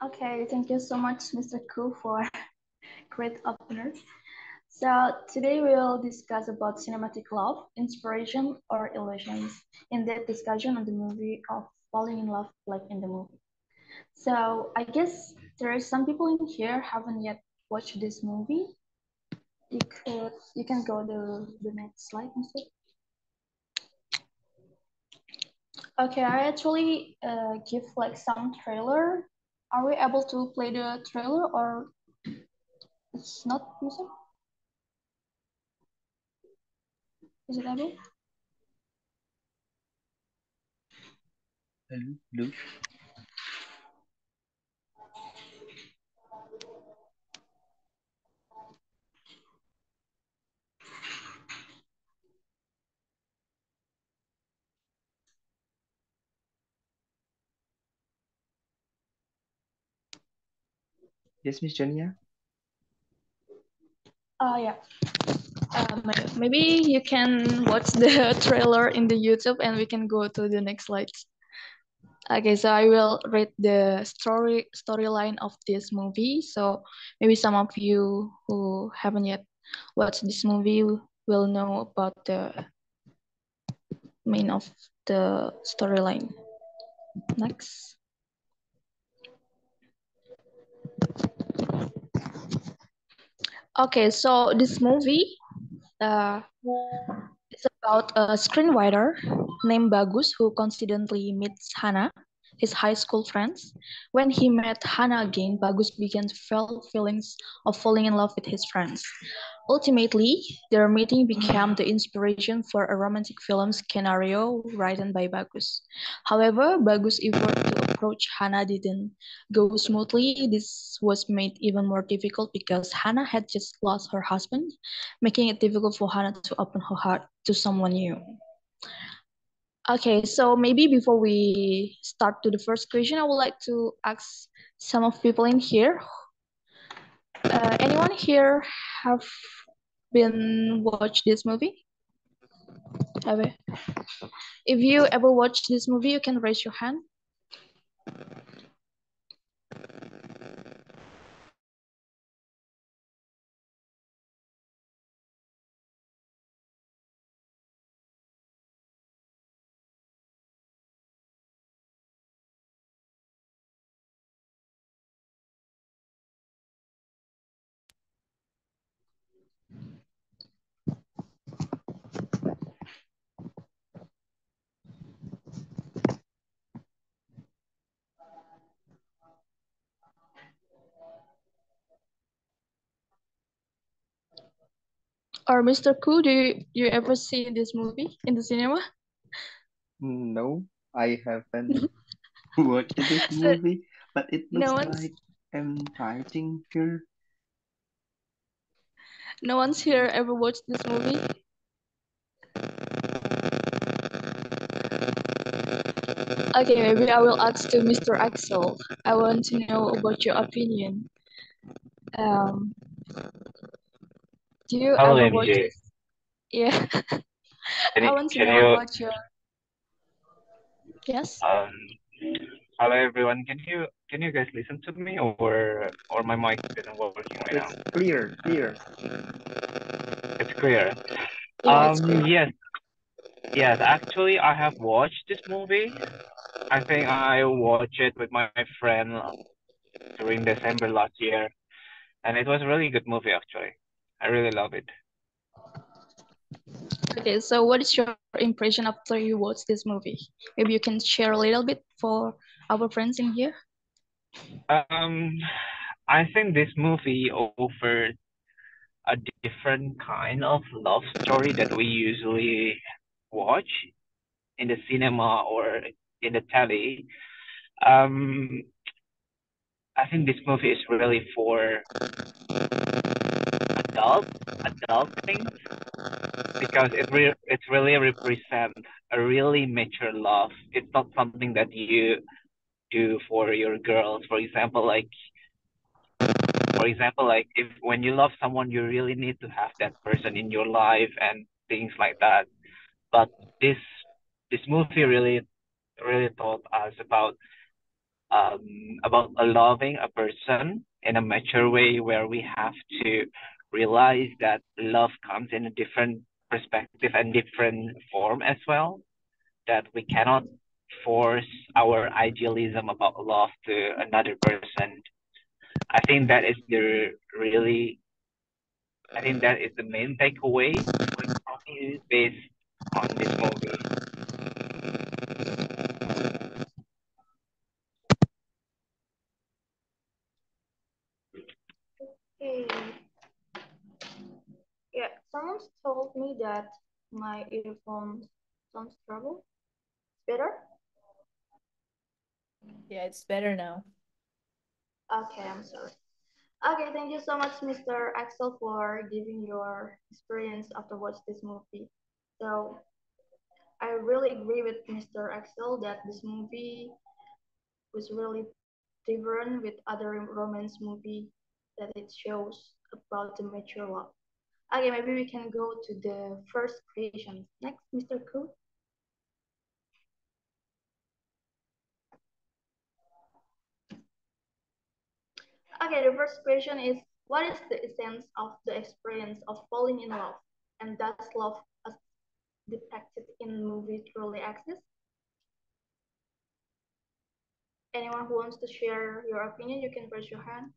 Okay, thank you so much, Mr. Ku, for great opener. So today we will discuss about cinematic love, inspiration, or illusions. In that discussion on the movie of falling in love like in the movie. So I guess there are some people in here haven't yet watched this movie. You can go to the next slide instead. Okay, I actually give like some trailer. Are we able to play the trailer or it's not music? Is it able? Hello. Yes, Miss Jania. Yeah. Maybe you can watch the trailer in the YouTube and we can go to the next slides. Okay, so I will read the storyline of this movie. So maybe some of you who haven't yet watched this movie will know about the main of the storyline. Next. Okay, so this movie uh, is about a screenwriter named Bagus who coincidentally meets Hana, his high school friends. When he met Hana again, Bagus began to feel feelings of falling in love with his friends. Ultimately, their meeting became the inspiration for a romantic film scenario written by Bagus. However, Bagus' effort to approach Hana didn't go smoothly. This was made even more difficult because Hana had just lost her husband, making it difficult for Hana to open her heart to someone new. Okay, so maybe before we start to the first question, I would like to ask some of people in here. Anyone here have been watched this movie? Have it? If you ever watched this movie, you can raise your hand. Or Mr. Ku, do you ever see this movie in the cinema? No, I haven't watched this So movie, but it no looks one's like enticing here. no one's here ever watched this movie. Okay, maybe I will ask to Mr. Axel. I want to know about your opinion. Um, do you Hello, ever watch MJ. this? Yeah, Can I you, want to can know you, about your yes. um, hello everyone. Can you guys listen to me or my mic isn't working right now? It's clear, clear. It's clear. Yeah, it's clear. Yes, yes. Actually, I have watched this movie. I think I watched it with my friend during December last year, and it was a really good movie actually. I really love it. Okay, so what is your impression after you watch this movie? Maybe you can share a little bit for our friends in here. Um, I think this movie offered a different kind of love story that we usually watch in the cinema or in the telly. Um, I think this movie is really for adult things because it really represents a really mature love. It's not something that you do for your girls. For example, like if when you love someone, you really need to have that person in your life and things like that. But this movie really taught us about about loving a person in a mature way, where we have to realize that love comes in a different perspective and different form as well, that we cannot force our idealism about love to another person. I think that is the really, I think that is the main takeaway for me based on this movie. Okay. Yeah, someone told me that my earphones sounds trouble. Better? Yeah, it's better now. Okay, I'm sorry. Okay, thank you so much, Mr. Axel, for giving your experience after watch this movie. So I really agree with Mr. Axel that this movie was really different with other romance movie that it shows about the mature love. Okay, maybe we can go to the first question. Next, Mr. Koo. Okay, the first question is, what is the essence of the experience of falling in love? And does love as depicted in movie truly exist? Anyone who wants to share your opinion, you can raise your hand.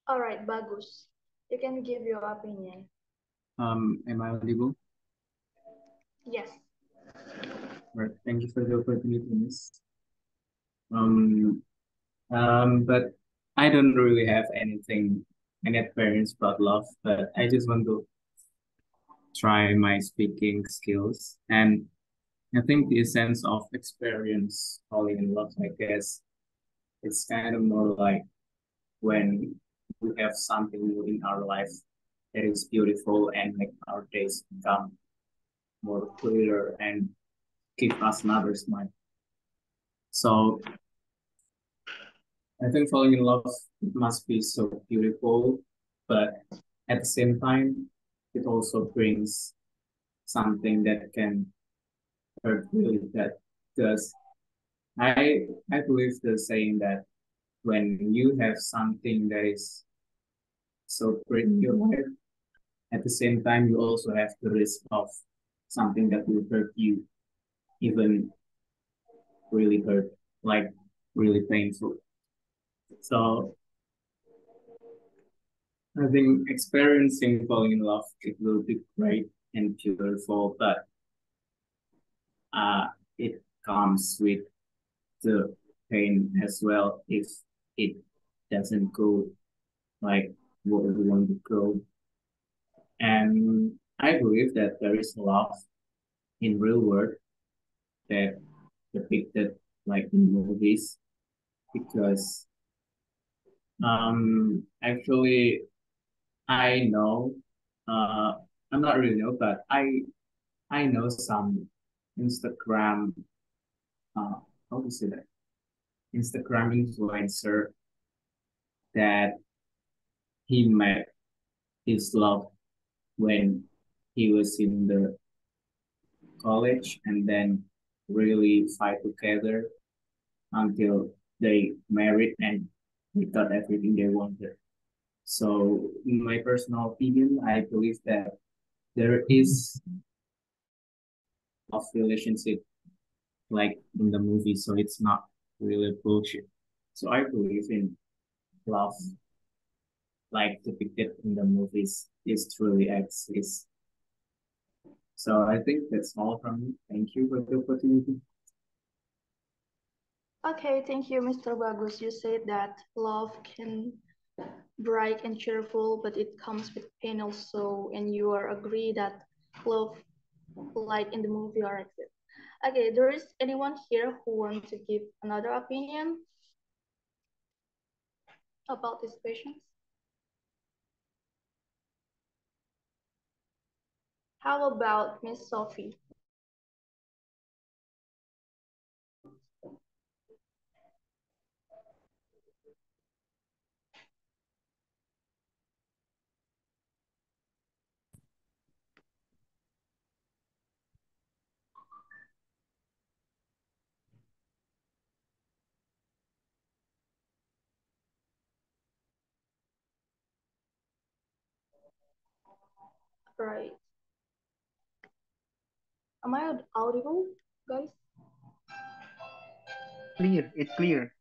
All right, Bagus. You can give your opinion. Am I audible? Yes. Right. Thank you for the opportunity, Miss. But I don't really have any experience about love, but I just want to try my speaking skills. And I think the essence of experience falling in love, I guess, it's kind of more like when we have something new in our life that is beautiful and make our days become more clearer and give us another smile. So I think falling in love must be so beautiful, but at the same time, it also brings something that can hurt really bad. Because I believe the saying that when you have something that is so great in your life, at the same time you also have the risk of something that will hurt you, even really hurt, like really painful. So I think experiencing falling in love, it will be great and beautiful, but it comes with the pain as well if it doesn't go like what we want to go. And I believe that there is love in real world that depicted like in movies, because actually I know, I'm not really know, but I know some Instagram, how to say that? Instagram influencer that he met his love when he was in the college, and then really fight together until they married and they got everything they wanted. So in my personal opinion, I believe that there is a relationship like in the movie, so it's not really bullshit. So I believe in love, like depicted in the movies, is truly exists. So I think that's all from me. Thank you for the opportunity. Okay, thank you, Mr. Bagus. You said that love can bright and cheerful, but it comes with pain also, and you are agree that love, like in the movie, are exist. Okay, there is anyone here who wants to give another opinion about these questions? How about Miss Sophie? Right. Am I audible, guys? Clear. It's clear.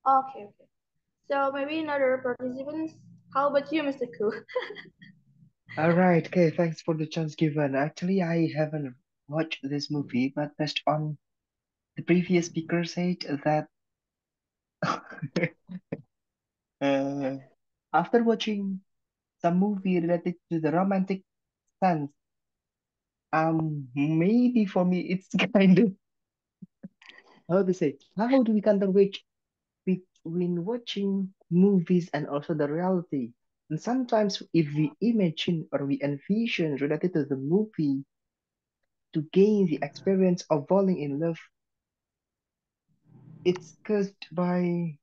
Okay, okay. So maybe another participants. How about you, Mr. Koo? All right. Okay. Thanks for the chance given. Actually, I haven't watched this movie, but based on the previous speaker said that uh, after watching some movie related to the romantic sense, maybe for me it's kind of how to say, how do we counterweight between watching movies and also the reality? And sometimes if we imagine or we envision related to the movie to gain the experience of falling in love, it's caused by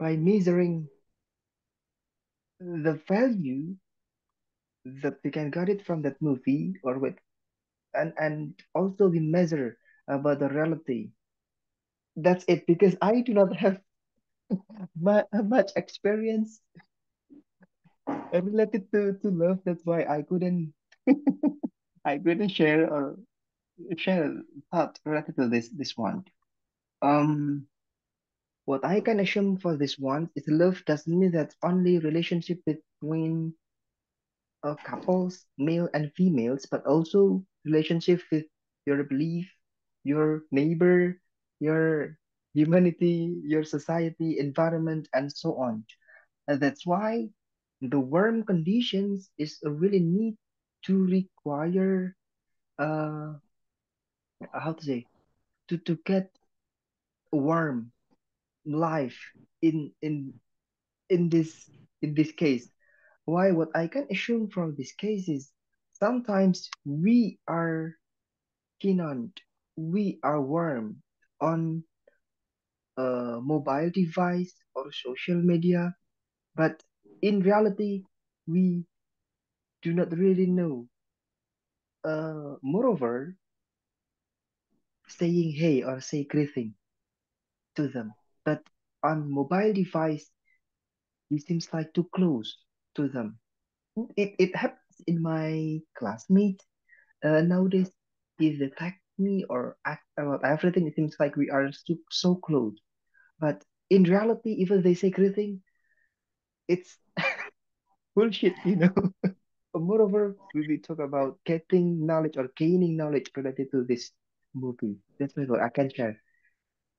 measuring the value that we can get it from that movie or with and also we measure about the reality. That's it because I do not have much experience related to love. That's why I couldn't share a thought related to this one. Um, what I can assume for this one is love doesn't mean that only relationship between couples, male and females, but also relationship with your belief, your neighbor, your humanity, your society, environment, and so on. And that's why the warm conditions is a really need to require how to say to get warm life in in in this in this case. Why what I can assume from this case is sometimes we are keen on we are warm on a mobile device or social media, but in reality we do not really know. Moreover, saying hey or say greeting to them, but on mobile device we seems like too close to them. It happens in my classmates nowadays. If they text me or ask about everything, it seems like we are so close. But in reality, even they say greeting, it's bullshit. Moreover, we will talk about getting knowledge or gaining knowledge related to this movie. That's what I can share.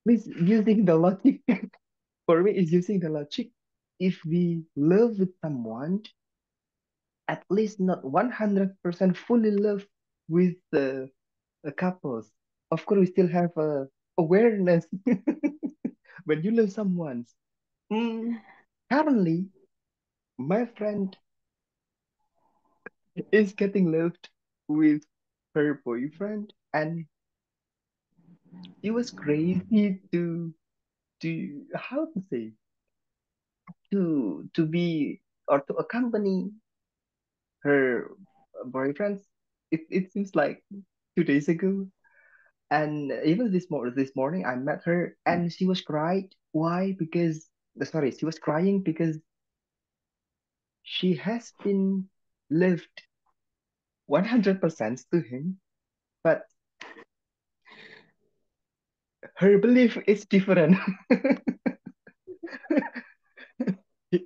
Means using the logic for me is using the logic. If we love with someone, at least not 100% fully love with the couples. Of course, we still have awareness when you love someone. Mm, currently, my friend is getting loved with her boyfriend, and she was crazy to how to say to be or to accompany her boyfriends. It seems like 2 days ago. And even this morning, I met her, and she was cried. Why? Because sorry, she was crying because she has been lived 100% to him, but her belief is different.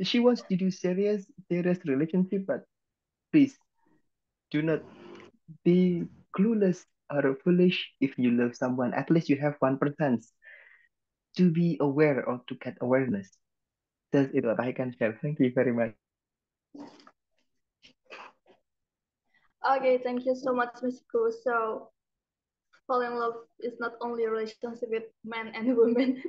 She wants to do serious relationship, but please do not be clueless or foolish if you love someone. At least you have 1% to be aware or to get awareness. That's it what I can share. Thank you very much. Okay, thank you so much, Miss Koo. So, fall in love is not only a relationship with men and women,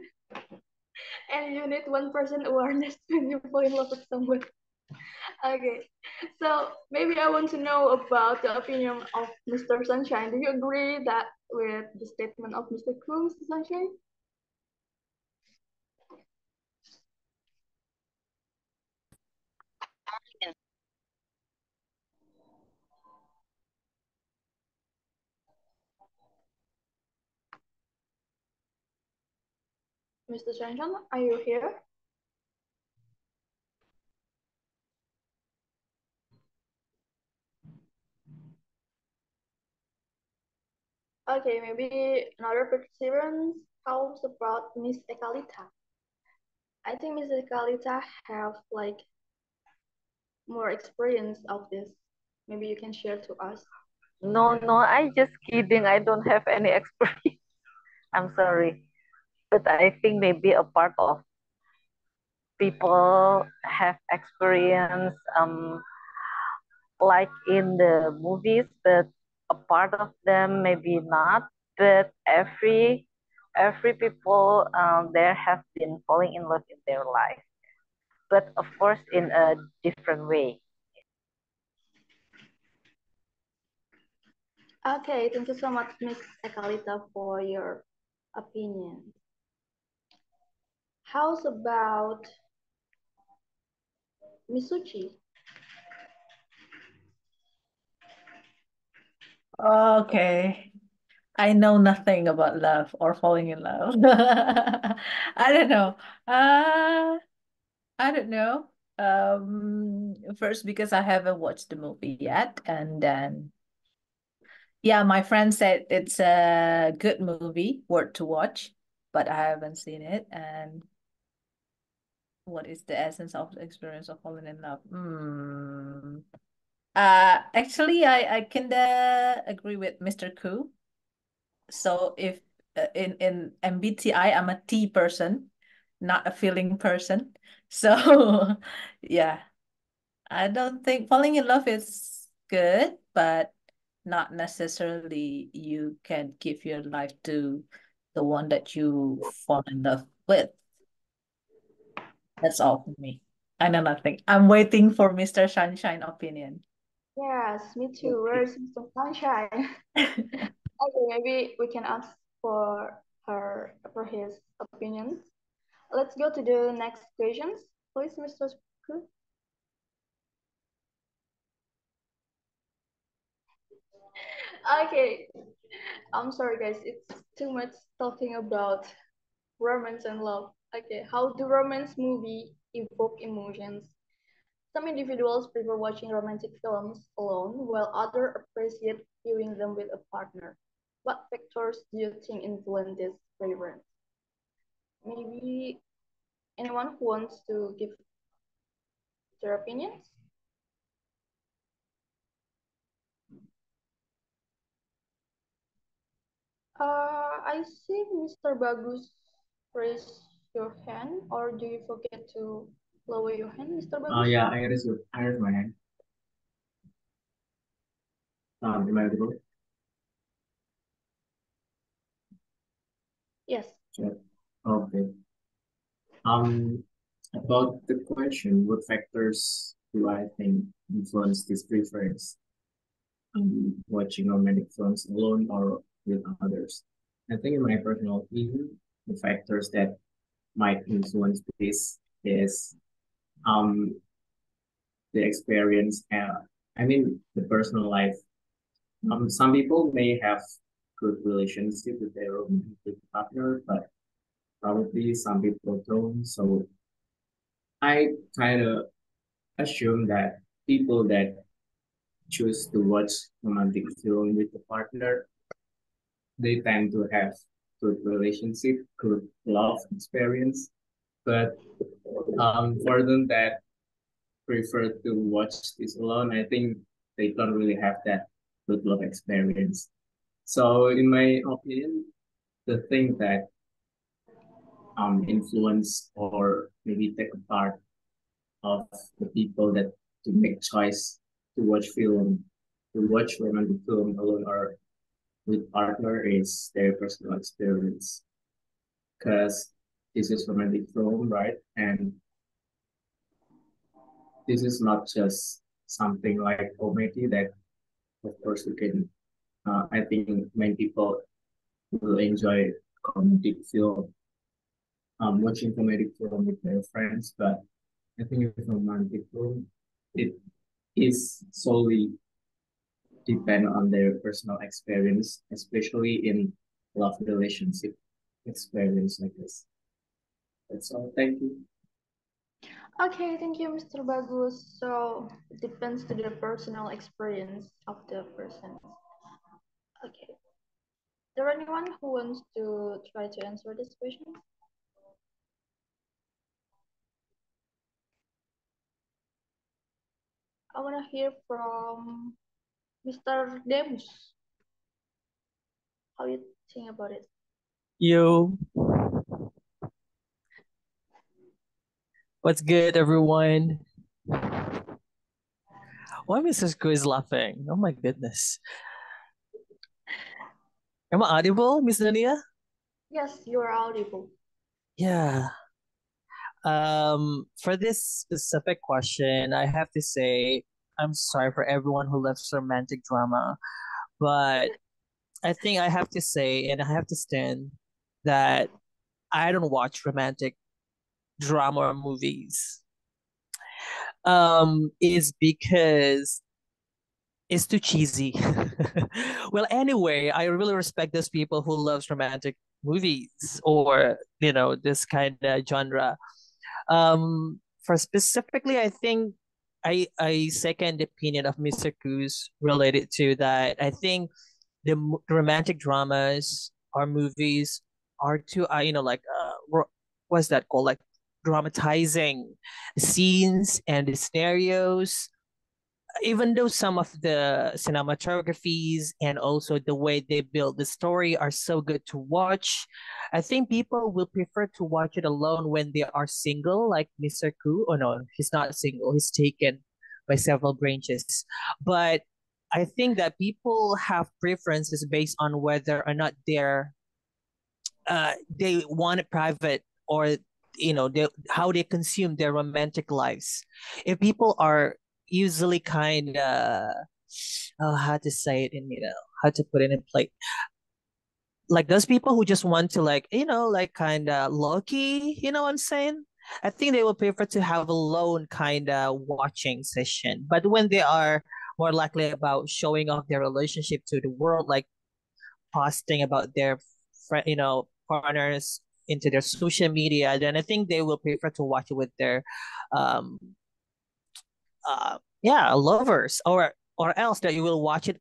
and you need 1% awareness when you fall in love with someone. Okay, so maybe I want to know about the opinion of Mr. Sunshine. Do you agree that with the statement of Mr. Koo, Mr. Sunshine? Mr. Sunshine, are you here? Okay, maybe another participant. How about Miss Ekalita? I think Miss Ekalita have like more experience of this. Maybe you can share to us. No, no, I just kidding. I don't have any experience. I'm sorry. But I think maybe a part of people have experience like in the movies, but a part of them maybe not. But every people there have been falling in love in their life, but of course in a different way. Okay, thank you so much, Miss Ekalita, for your opinion. How's about Misuchi? Okay. I know nothing about love or falling in love. I don't know. I don't know. First because I haven't watched the movie yet, and then yeah, my friend said it's a good movie, worth to watch, but I haven't seen it. And what is the essence of the experience of falling in love? Actually, I kinda agree with Mr. Koo. So if in MBTI, I'm a T person, not a feeling person. So yeah, I don't think falling in love is good, but not necessarily you can give your life to the one that you fall in love with. That's all for me. I know nothing. I'm waiting for Mr. Sunshine opinion. Yes, me too. Okay. Where's Mr. Sunshine? Okay, maybe we can ask for his opinions. Let's go to the next questions, please, Mr. Koo. Okay, I'm sorry, guys. It's too much talking about romance and love. Okay, how do romance movie evoke emotions? Some individuals prefer watching romantic films alone, while others appreciate viewing them with a partner. What factors do you think influence this preference? Maybe anyone who wants to give their opinions? I see Mr. Bagus raise your hand, or do you forget to lower your hand, Mr. Bagus? Yeah, I raised my hand. Am I audible? Yes. Sure. Okay. About the question, what factors do I think influence this preference? Watching romantic films alone or with others? I think, in my personal opinion, the factors that might influence this is um the experience. I mean, the personal life. Some people may have good relationship with their romantic partner, but probably some people don't. So I kind of assume that people that choose to watch romantic film with a partner, they tend to have good relationship, good love experience. But for them that prefer to watch this alone, I think they don't really have that good love experience. So in my opinion, the thing that influence or maybe take a part of the people that to make choice to watch film, to watch romantic film alone or with partner is their personal experience. Because this is romantic film, right? And this is not just something like comedy that, of course, you can. I think many people will enjoy comedic film, watching comedic film with their friends. But I think with romantic film, it is solely depend on their personal experience, especially in love relationship experience like this. That's all. Thank you. Okay, thank you, Mr. Bagus. So it depends to the personal experience of the person. Okay. Is there anyone who wants to try to answer this question? I want to hear from Mr. Demus. How you think about it? Yo, what's good, everyone? Why Mrs. Ku is laughing? Oh my goodness. Am I audible, Miss Dania? Yes, you are audible. Yeah. For this specific question, I have to say I'm sorry for everyone who loves romantic drama, but I think I have to say and I have to stand that I don't watch romantic drama or movies. Is because it's too cheesy. Well, anyway, I really respect those people who loves romantic movies or this kind of genre. For specifically, I think I second the opinion of Mr. Cruz related to that. I think the romantic dramas or movies are too what's that called, like dramatizing scenes and the scenarios, even though some of the cinematographies and also the way they build the story are so good to watch, I think people will prefer to watch it alone when they are single, like Mr. Ku. Oh no, he's not single, he's taken by several branches. But I think that people have preferences based on whether or not they want it private, or how they consume their romantic lives. If people are usually kind of, oh, how to say it, and how to put it in play, like those people who just want to, like, like kind of low key, you know what I'm saying? I think they will prefer to have a lone kind of watching session. But when they are more likely about showing off their relationship to the world, like posting about their partners into their social media, then I think they will prefer to watch it with their um lovers, or else that you will watch it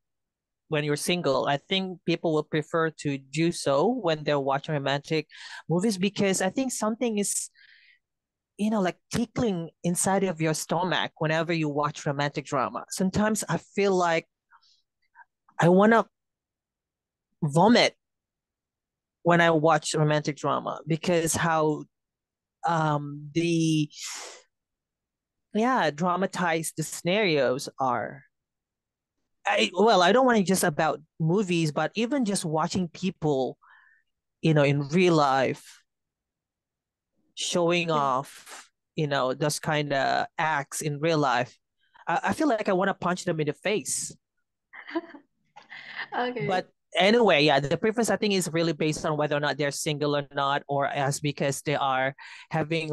when you're single. I think people will prefer to do so when they're watching romantic movies, because I think something is, like tickling inside of your stomach whenever you watch romantic drama. Sometimes I feel like I want to vomit when I watch romantic drama, because how the dramatized the scenarios are. I don't want to just about movies, but even just watching people, in real life showing off, those kind of acts in real life. I feel like I want to punch them in the face. Okay. But anyway, yeah, the preference I think is really based on whether or not they're single or not, or as because they are having.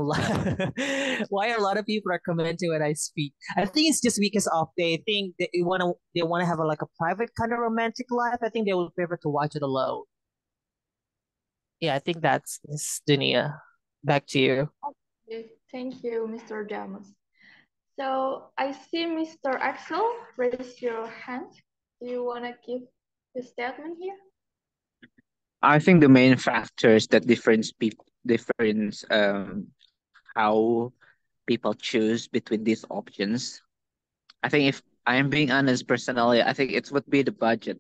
Why a lot of people are commenting when I speak? I think it's just because of they think they want to have like a private kind of romantic life. I think they would prefer to watch it alone. Yeah, I think that's Miss Dunia. Back to you. Okay, thank you, Mr. Jamus. So I see Mr. Axel raise your hand. Do you want to give your statement here? I think the main factors that difference how people choose between these options. I think if I am being honest personally, I think it would be the budget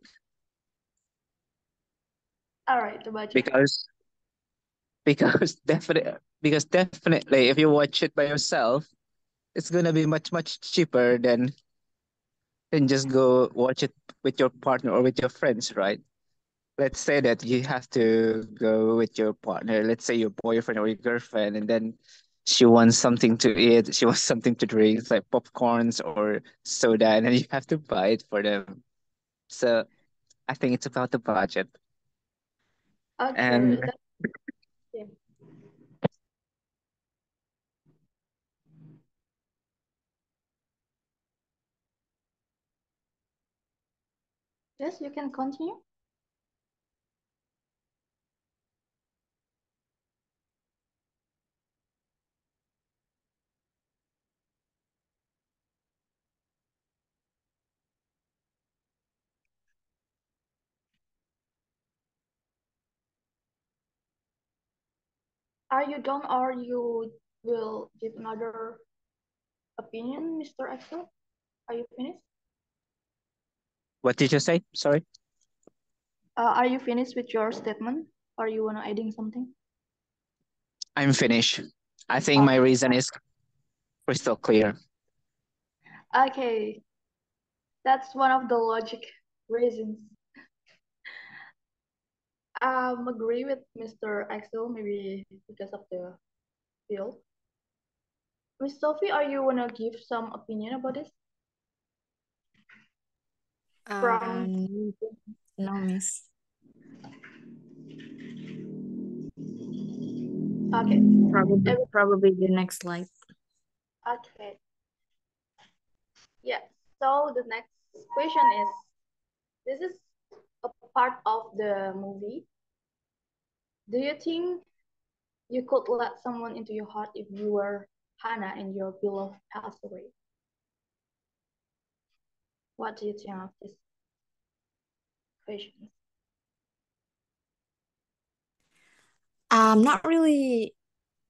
All right, the budget. because definitely if you watch it by yourself, it's gonna be much cheaper than just go watch it with your partner or with your friends, right? Let's say that you have to go with your partner, let's say your boyfriend or your girlfriend, and then she wants something to eat, she wants something to drink, it's like popcorns or soda, and then you have to buy it for them. So I think it's about the budget. Okay, And that's yeah. Yes, you can continue. Are you done or you will give another opinion, Mr. Axel? Are you finished? what did you say? Sorry. Are you finished with your statement or you wanna adding something? I'm finished. I think my Okay. reason is crystal clear. Okay, that's one of the logic reasons. Agree with Mr. Axel, maybe because of the field. Miss Sophie, are you wanna give some opinion about this? From No, miss. okay, Probably the next slide. okay, yeah. So the next question is, this is a part of the movie. Do you think you could let someone into your heart if you were Hannah and your beloved passed away? What do you think of this question? Not really.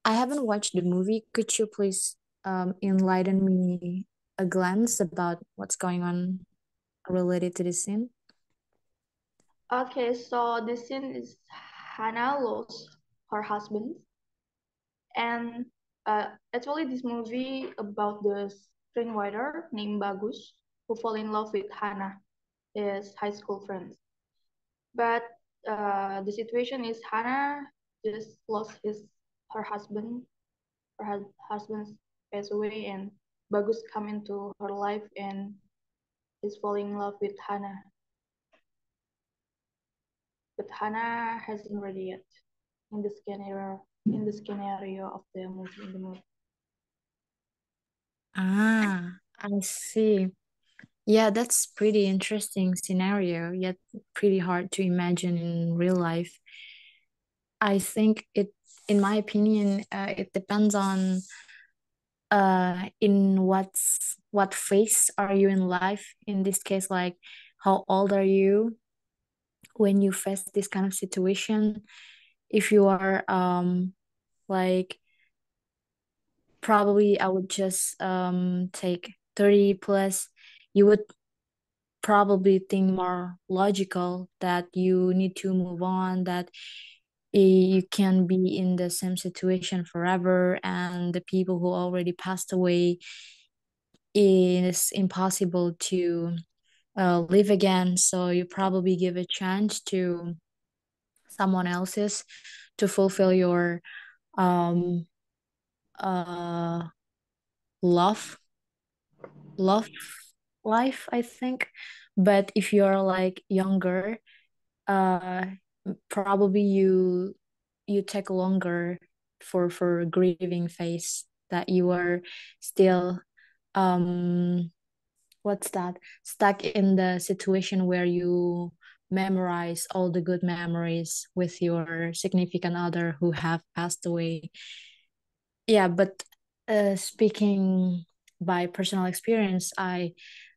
I haven't watched the movie. Could you please enlighten me a glance about what's going on related to this scene? Okay, so the scene is Hannah lost her husband, and actually this movie about the screenwriter named Bagus who fall in love with Hannah, his high school friends. But the situation is Hannah just lost her husband. Husband passed away, and Bagus come into her life and is falling in love with Hannah. But Hannah hasn't ready yet in the scenario of the movie in the movie. Ah, I see. Yeah, that's pretty interesting scenario, yet pretty hard to imagine in real life. I think in my opinion, it depends on in what phase are you in life. In this case, like how old are you when you face this kind of situation? If you are like probably I would just take 30 plus, you would probably think more logical that you need to move on, that you can be in the same situation forever, and the people who already passed away is impossible to live again. So you probably give a chance to someone else's to fulfill your um uh love love life, I think. But if you're like younger, uh probably you take longer for grieving phase, that you are still um what's that, stuck in the situation where you memorize all the good memories with your significant other who have passed away. Yeah, but speaking by personal experience, I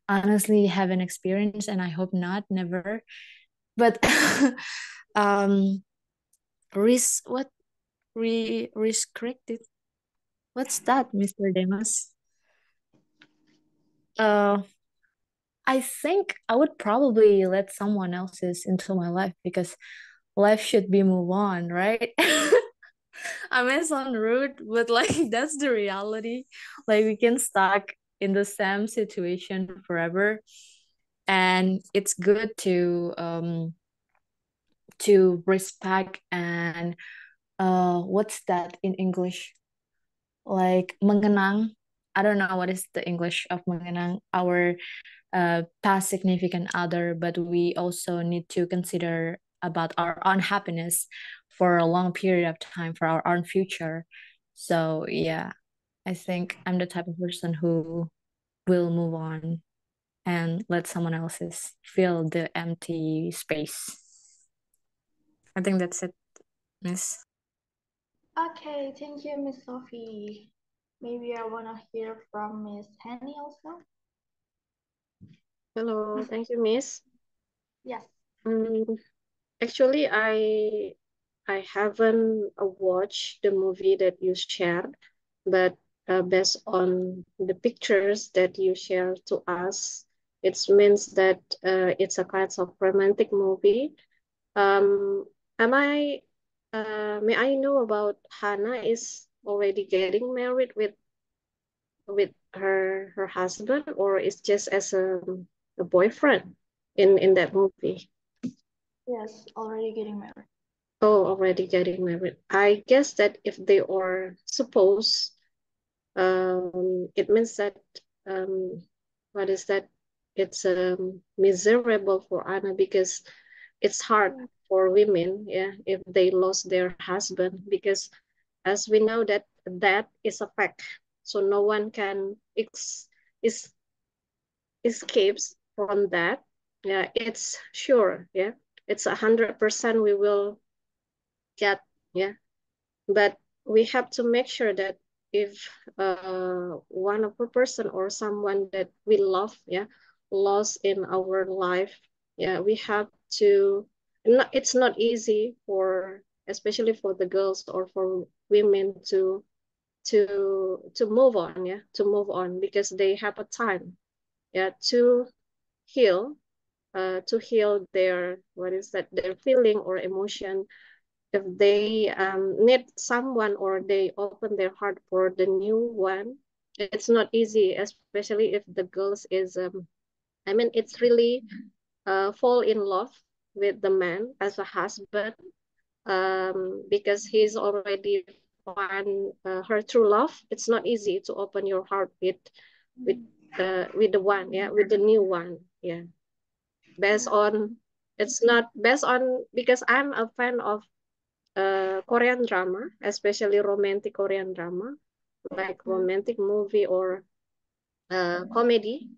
honestly haven't experienced, and I hope not, never. But um what restricted, what's that, Mr. Demas? uh I think I would probably let someone else's into my life, because life should be move on, right? I may sound rude, but like that's the reality. Like we can stuck in the same situation forever, and it's good to respect and what's that in English? like mengenang. I don't know what is the English of mengenang, our past significant other, but we also need to consider about our own happiness for a long period of time for our own future. So yeah, I think I'm the type of person who will move on and let someone else's fill the empty space. I think that's it, Miss. Okay, thank you, Miss Sophie. Maybe I wanna hear from Miss Henny also. Hello, thank you, Miss. Yes. Actually, I haven't watched the movie that you shared, but based on the pictures that you share to us, it means that it's a kind of romantic movie. Am I may I know about Hannah is already getting married with her husband, or is just as a boyfriend in that movie? Yes, already getting married. Oh, already getting married. I guess that if they are supposed, it means that what is that? It's miserable for Anna because it's hard for women, yeah, if they lost their husband, because as we know that is a fact, so no one can is escapes from that. Yeah, it's sure. Yeah, it's 100% we will get. Yeah, but we have to make sure that if one of a person or someone that we love, yeah, lost in our life, yeah, we have to. It's not easy for, especially for the girls or for women to move on, yeah, to move on because they have a time, yeah, heal, to heal their, what is that, their feeling or emotion. If they need someone or they open their heart for the new one, it's not easy, especially if the girls is I mean, it's really fall in love with the man as a husband, because he's already found her true love. It's not easy to open your heart with with the one, yeah, with the new one, yeah. Based on, it's not based on, because I'm a fan of Korean drama, especially romantic Korean drama, like romantic movie or comedy,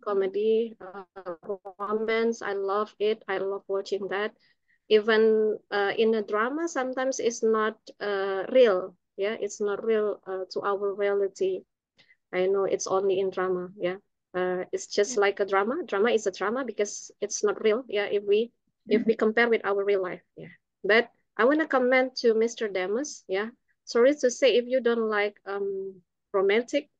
romance. I love it. I love watching that. Even in a drama, sometimes it's not real. Yeah, it's not real to our reality. I know it's only in drama. Yeah, it's just like a drama. Drama is a drama because it's not real. Yeah, if we compare with our real life. Yeah, but I want to comment to Mr. Demus. Yeah, sorry to say, if you don't like romantic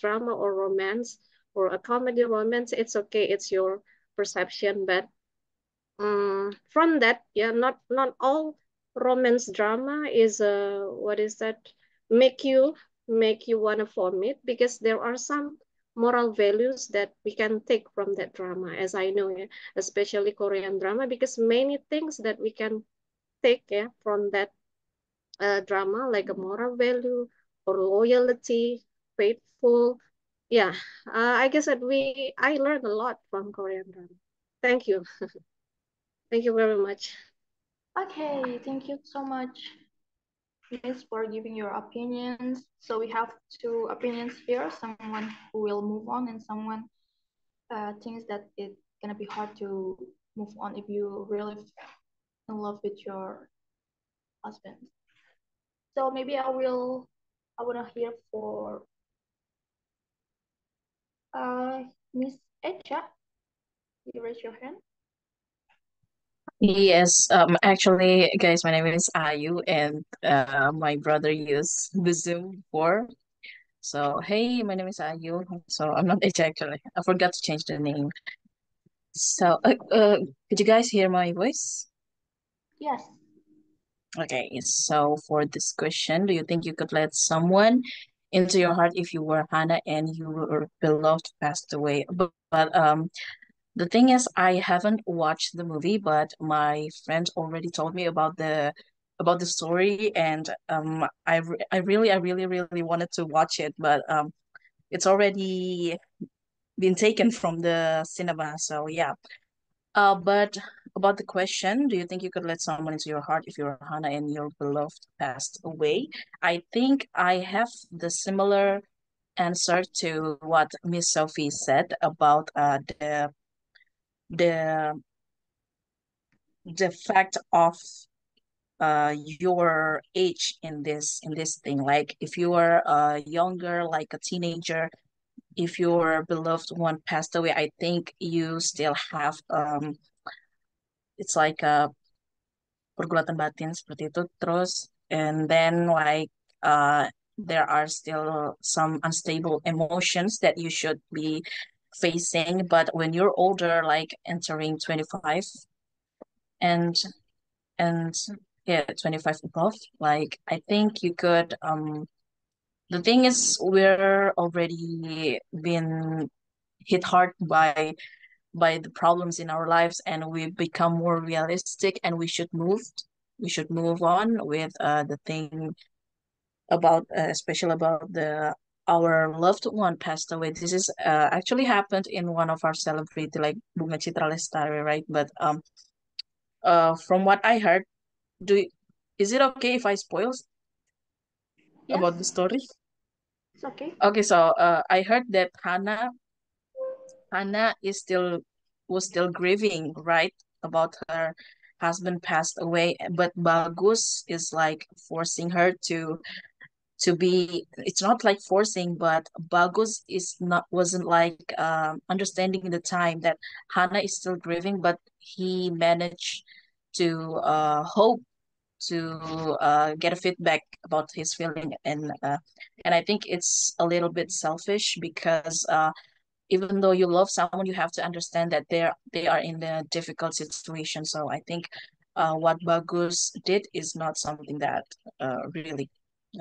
drama or romance or a comedy romance, it's okay. It's your perception, but from that, yeah, not all romance drama is what is that, make you want to vomit, because there are some moral values that we can take from that drama, as I know, yeah, especially Korean drama, because many things that we can take, yeah, from that drama, like a moral value or loyalty, faithful. Yeah, I guess that I learned a lot from Korean drama. Thank you. Thank you very much. Okay, thank you so much, Miss, for giving your opinions. So we have two opinions here, someone who will move on and someone thinks that it's gonna be hard to move on if you really in love with your husband. So maybe I wanna hear for Miss Echa. You raise your hand. Yes, actually, guys, my name is Ayu, and my brother used the Zoom before. So, hey, my name is Ayu. So, I'm not H actually. I forgot to change the name. So, could you guys hear my voice? Yes. Okay, so for this question, do you think you could let someone into your heart if you were Hannah and your beloved passed away? But the thing is, I haven't watched the movie, but my friend already told me about the about the story, and I really wanted to watch it, but it's already been taken from the cinema. So yeah. But about the question, do you think you could let someone into your heart if you're Hannah and your beloved passed away? I think I have the similar answer to what Miss Sophie said about the the fact of your age in this thing. Like if you are younger, like a teenager, if your beloved one passed away, I think you still have it's like a pergulatan batin seperti itu. Terus and then like there are still some unstable emotions that you should be facing. But when you're older, like entering 25 and and yeah, 25 above, like I think you could the thing is we're already been hit hard by the problems in our lives, and we become more realistic, and we should move on with the thing about especially about the our loved one passed away. This is actually happened in one of our celebrity like Bunga Citra Lestari, right? But from what I heard, do is it okay if I spoil about the Yes, story? it's okay. Okay, so I heard that Hannah is still was still grieving, right, about her husband passed away, but Bagus is like forcing her to be. It's not like forcing, but Bagus is not wasn't like understanding the time that Hannah is still grieving, but he managed to hope to get a feedback about his feeling, and I think it's a little bit selfish because even though you love someone, you have to understand that they are in a difficult situation. So I think what Bagus did is not something that really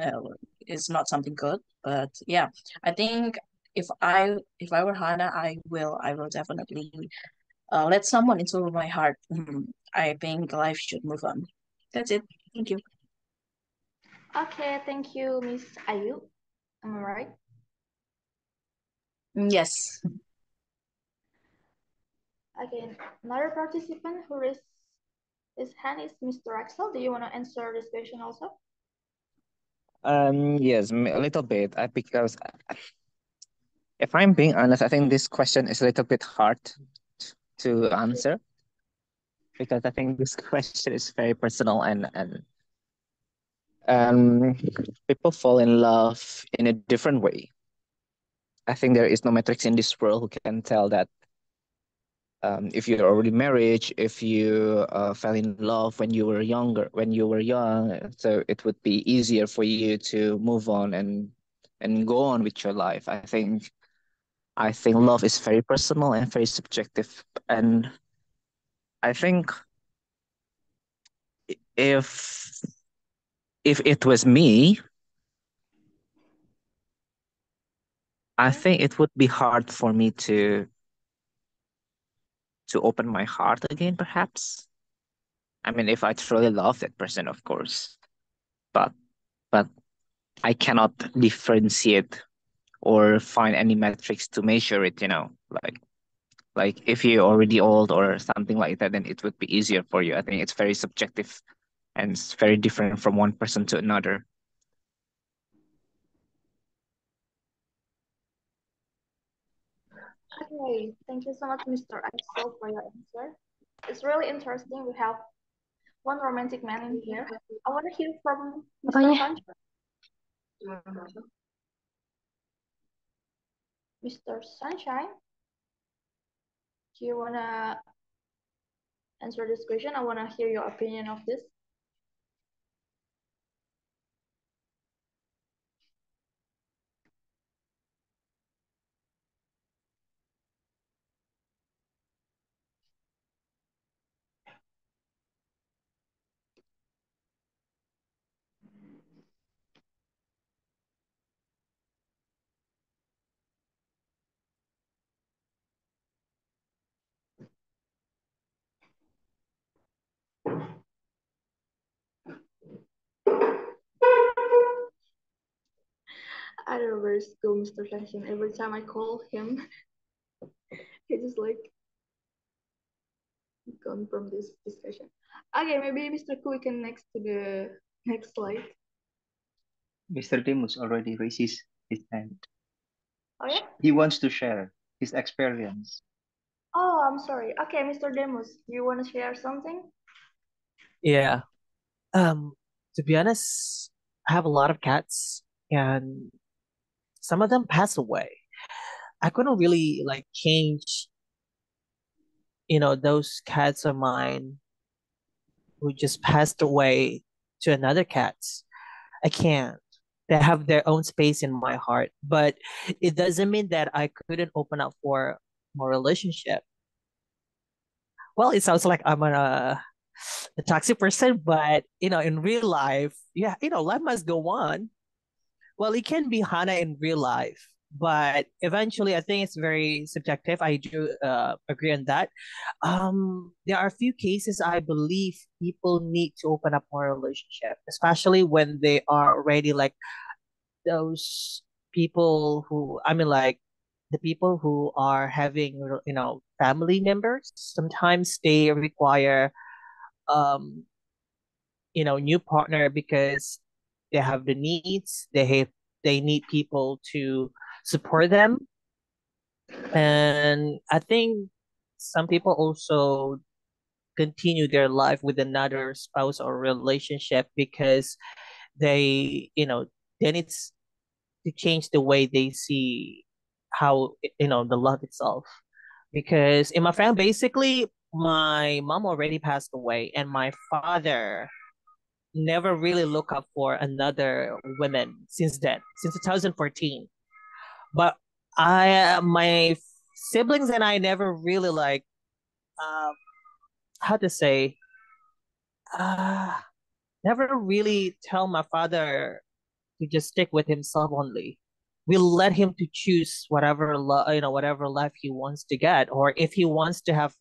uh, is not something good. But yeah, I think if I were Hannah, I will definitely let someone into my heart. I think life should move on. That's it. Thank you. Okay, thank you, Miss Ayu. Am I right? Yes. Okay, another participant who raised his hand is Mr. Axel. Do you want to answer this question also? Yes, a little bit. Because if I'm being honest, I think this question is a little bit hard to answer because I think this question is very personal and um people fall in love in a different way. I think there is no metrics in this world who can tell that if you're already married, if you fell in love when you were younger, when you were young, so it would be easier for you to move on and go on with your life. I think love is very personal and very subjective, and I think if if it was me, I think it would be hard for me to open my heart again, perhaps. I mean, if I truly love that person, of course, but but I cannot differentiate or find any metrics to measure it. Like if you're already old or something like that, then it would be easier for you. I think it's very subjective and it's very different from one person to another. Okay, thank you so much, Mr. Axel, for your answer. It's really interesting. We have one romantic man in here. I want to hear from Oh Mr. yeah. Sunshine. Mr. Sunshine, do you want to answer this question? I want to hear your opinion of this. I don't know where to go, Mr. Session. Every time I call him, he just like gone from this discussion. Okay, maybe Mr. Ku, we can next to the next slide. Mr. Demus already raises his hand. Oh yeah? He wants to share his experience. Oh, I'm sorry. Okay, Mr. Demus, you want to share something? Yeah. To be honest, I have a lot of cats and some of them pass away. I couldn't really like change, those cats of mine who just passed away to another cats. I can't. They have their own space in my heart, but it doesn't mean that I couldn't open up for more relationship. Well, it sounds like I'm a toxic person, but in real life, yeah, life must go on. Well, it can be Hana in real life, but eventually, I think it's very subjective. I do agree on that. There are a few cases I believe people need to open up more relationship, especially when they are already like those people who, I mean, like the people who are having, family members. Sometimes they require, um, new partner because they have the needs. They need people to support them, and I think some people also continue their life with another spouse or relationship because they need to change the way they see how the love itself. Because in my family, basically, my mom already passed away, and my father never really looked up for another woman since then, since 2014. But my siblings and I never really like, uh, how to say, uh, never really tell my father to just stick with himself only. We let him to choose whatever life he wants to get, or if he wants to have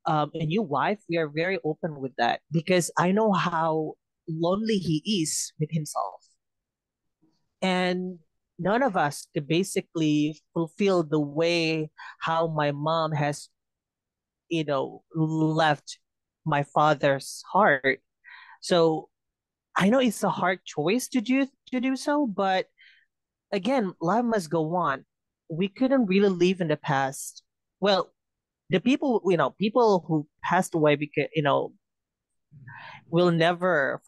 a new wife, we are very open with that because I know how lonely he is with himself, and none of us to basically fulfill the way how my mom has left my father's heart. So I know it's a hard choice to do so, but again, life must go on. We couldn't really live in the past. Well, the people who passed away because will never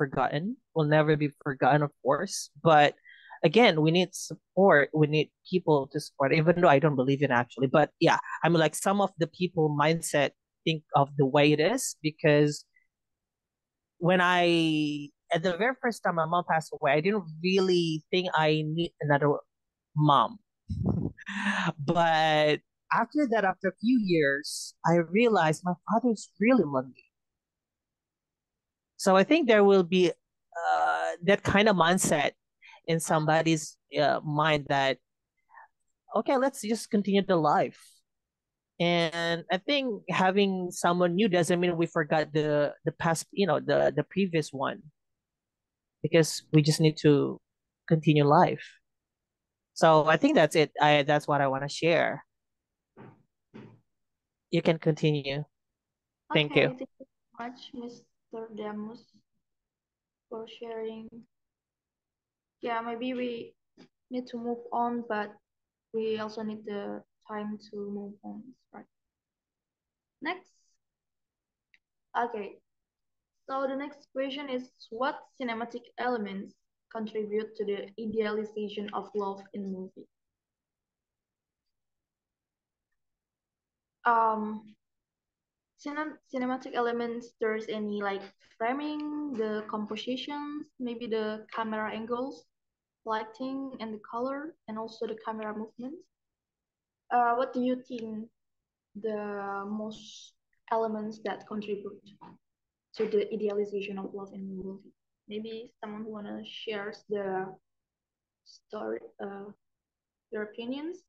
be forgotten, of course. But again, we need support. We need people to support, even though I don't believe in actually. But yeah, I mean, like some of the people mindset think of the way it is because when at the very first time my mom passed away, I didn't really think I need another mom. But after a few years, I realized my father is really lonely. So I think there will be that kind of mindset in somebody's mind that, okay, let's just continue the life. And I think having someone new doesn't mean we forgot the past, the previous one, because we just need to continue life. So I think that's it. That's what I want to share. You can continue. Thank Okay, you. thank you so much, Mr. Demus, for sharing. Yeah, maybe we need to move on, but we also need the time to move on, right? Next. Okay, so the next question is what cinematic elements contribute to the idealization of love in movie? Um, cinematic elements, there's any like framing, the compositions, maybe the camera angles, lighting and the color, and also the camera movements. What do you think the most elements that contribute to the idealization of love in the movie? Maybe someone who wanna share the story, their opinions.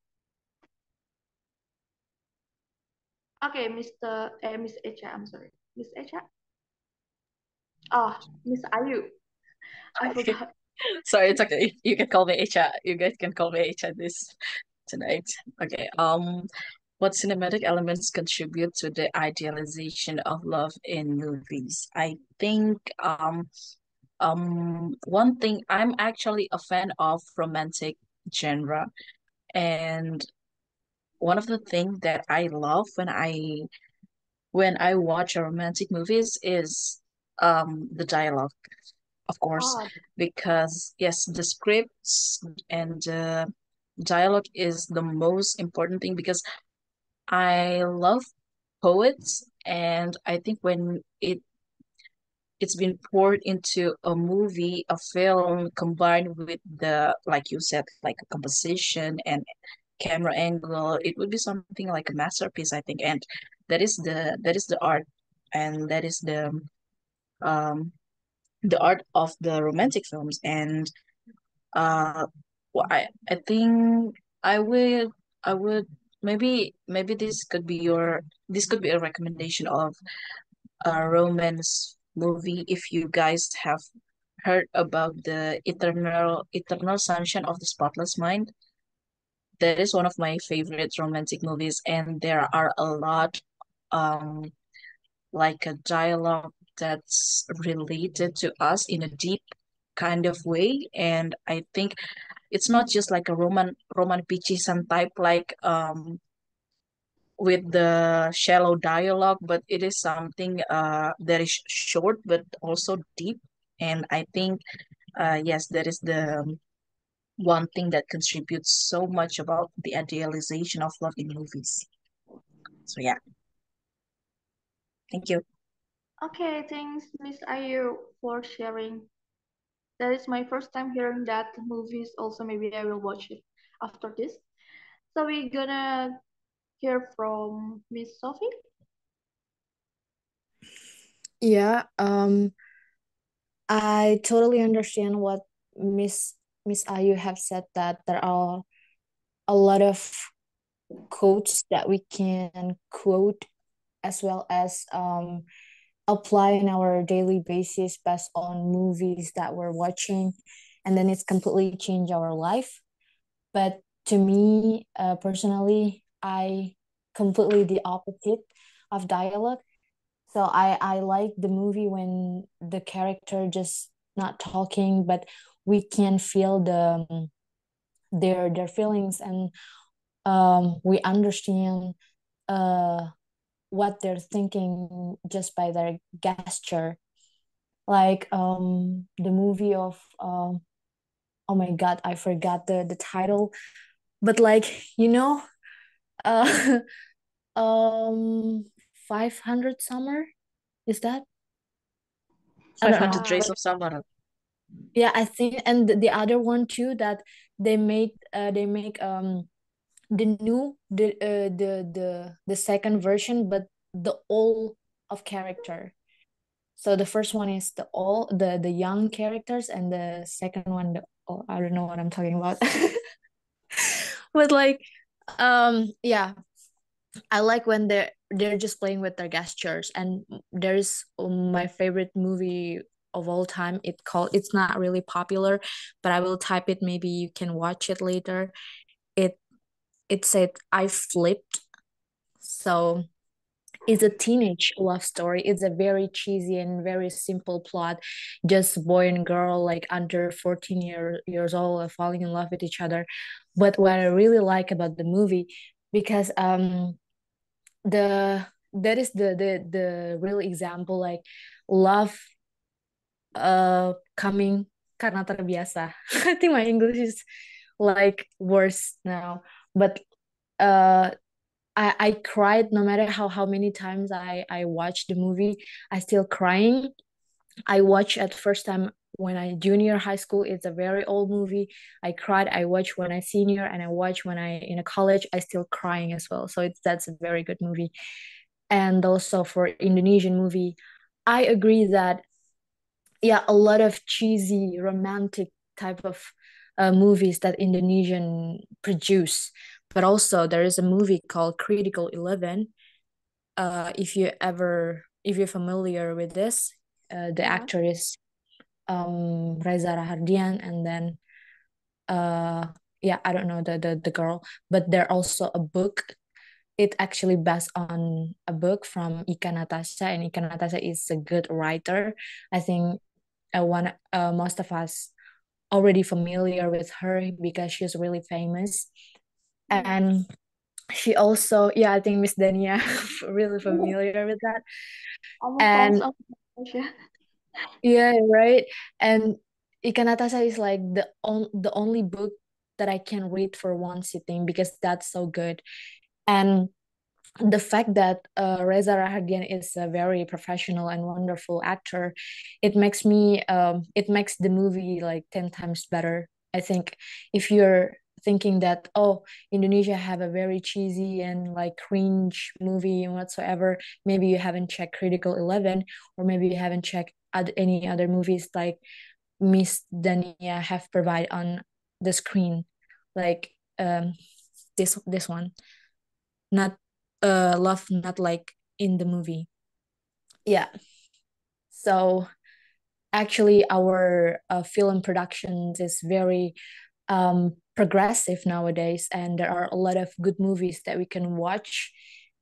Okay, Miss Echa, I'm sorry, Miss Echa. Ah, Miss Ayu. I forgot. Sorry, it's okay. You can call me Echa. You guys can call me Echa this tonight. Okay. What cinematic elements contribute to the idealization of love in movies? I think one thing, I'm actually a fan of romantic genre, and one of the things that I love when I watch a romantic movies is the dialogue, of course, Oh, because yes, the scripts and dialogue is the most important thing, because I love poets, and I think when it's been poured into a movie, a film, combined with the, like you said, like a composition and camera angle, it would be something like a masterpiece, I think. And that is the art, and that is um the art of the romantic films. And uh well, I think I would I would maybe this could be a recommendation of a romance movie. If you guys have heard about the Eternal Sunshine of the Spotless Mind, that is one of my favorite romantic movies, and there are a lot um like a dialogue that's related to us in a deep kind of way. And I think it's not just like a roman pichisan type, like with the shallow dialogue, but it is something that is short but also deep. And I think yes, that is the one thing that contributes so much about the idealization of love in movies. So yeah, thank you. okay, thanks, Miss Ayu, for sharing. That is my first time hearing that movies. Also, maybe I will watch it after this. So we're gonna hear from Miss Sophie. Yeah, I totally understand what Miss Miss Ayu have said, that there are a lot of quotes that we can quote, as well as apply in our daily basis based on movies that we're watching, and then it's completely changed our life. But to me, personally, I completely the opposite of dialogue. So I like the movie when the character just not talking, but we can feel their feelings, and we understand uh what they're thinking just by their gesture. Like the movie of oh my god, I forgot the title, but like, uh 500 Summer, is that? I don't know, 500 Yeah, Days but of Summer. yeah, I think, and the other one too, that they make the second version, but the all of character. So the first one is the young characters, and the second one, I don't know what I'm talking about. But like, yeah, I like when they're just playing with their gestures. And there's my favorite movie of all time. It's not really popular, but I will type it. Maybe you can watch it later. It it said I Flipped. So it's a teenage love story. It's a very cheesy and very simple plot. Just boy and girl, like under 14 years old, are falling in love with each other. But what I really like about the movie, because the that is the real example, like love coming karena terbiasa. I think my English is like worse now. But uh I cried no matter how many times I watched the movie. I still crying. I watched at first time when I junior high school. It's a very old movie. I cried. I watched when I senior, and I watched when I in a college. I still crying as well. So that's a very good movie. And also for Indonesian movie, I agree that, yeah, a lot of cheesy romantic type of movies that Indonesian produce. But also there is a movie called Critical 11. If you're familiar with this, the yeah. actor is Reza Rahardian, and then yeah, I don't know the girl, but there also a book. It actually based on a book from Ika Natasha, and Ika Natasha is a good writer. I think most of us already familiar with her because she's really famous. And she also, yeah, I think Miss Dania really familiar with that. I'm a And fans of Natasha. yeah, right. And Ika Natasha is like the only book that I can read for one sitting because that's so good. And the fact that Reza Rahardian is a very professional and wonderful actor, it makes the movie like 10 times better. I think if you're thinking that, oh, Indonesia have a very cheesy and like cringe movie and whatsoever, maybe you haven't checked Critical 11, or maybe you haven't checked any other movies like Miss Dania have provided on the screen, like this one, not love not like in the movie. Yeah, so actually our film productions is very progressive nowadays, and there are a lot of good movies that we can watch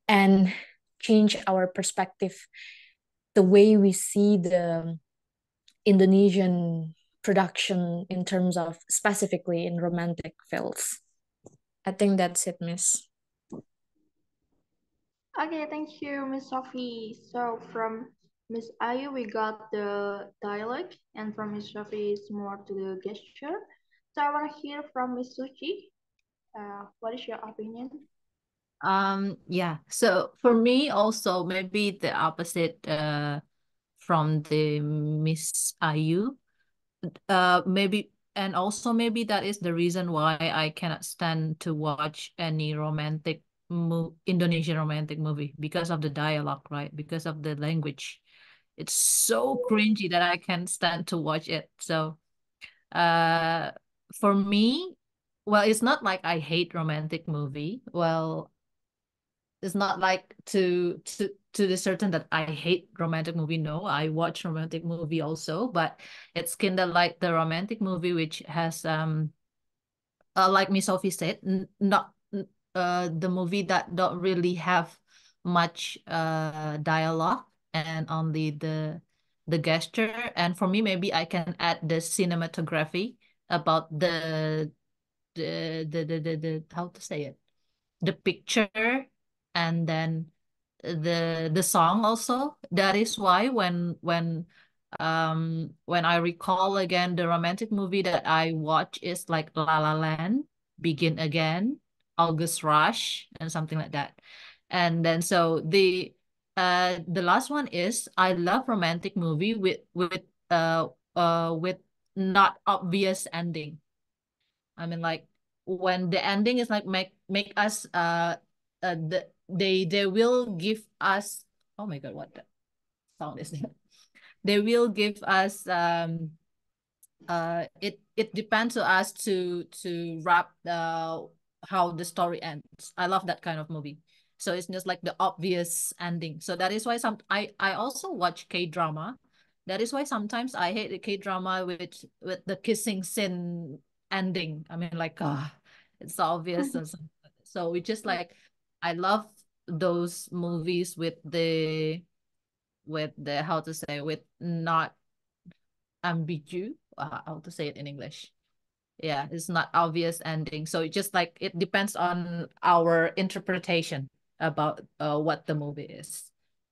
and change our perspective, the way we see the Indonesian production in terms of specifically in romantic films. I think that's it, Miss. Okay, thank you, Miss Sophie. So from Miss Ayu, we got the dialogue, and from Miss Sophie, it's more to the gesture. So I want to hear from Miss Suchi. What is your opinion? Yeah. So for me also maybe the opposite from the Miss Ayu. Maybe, and also maybe that is the reason why I cannot stand to watch any Indonesian romantic movie, because of the dialogue, right? Because of the language. It's so cringy that I can't stand to watch it. So uh for me, well, it's not like I hate romantic movie. Well, it's not like to the certain that I hate romantic movie. No, I watch romantic movie also, but it's kind of like the romantic movie which has like Miss Sophie said, not the movie that don't really have much dialogue, and only the gesture. And for me, maybe I can add the cinematography about the how to say it, the picture, and then the song also. That is why when I recall again, the romantic movie that I watch is like La La Land, Begin Again, August Rush, and something like that. And then so the last one is, I love romantic movie with not obvious ending. I mean, like when the ending is like make us they will give us, oh my God, what the sound is that? They will give us it depends to us to wrap how the story ends. I love that kind of movie. So it's just like the obvious ending. So that is why I also watch K-drama. That is why sometimes I hate the K-drama with the kissing scene ending. I mean, like it's obvious and something. So we just like, I love those movies with the how to say, with not ambigu, how to say it in English. Yeah, it's not obvious ending. So it just like, it depends on our interpretation about what the movie is.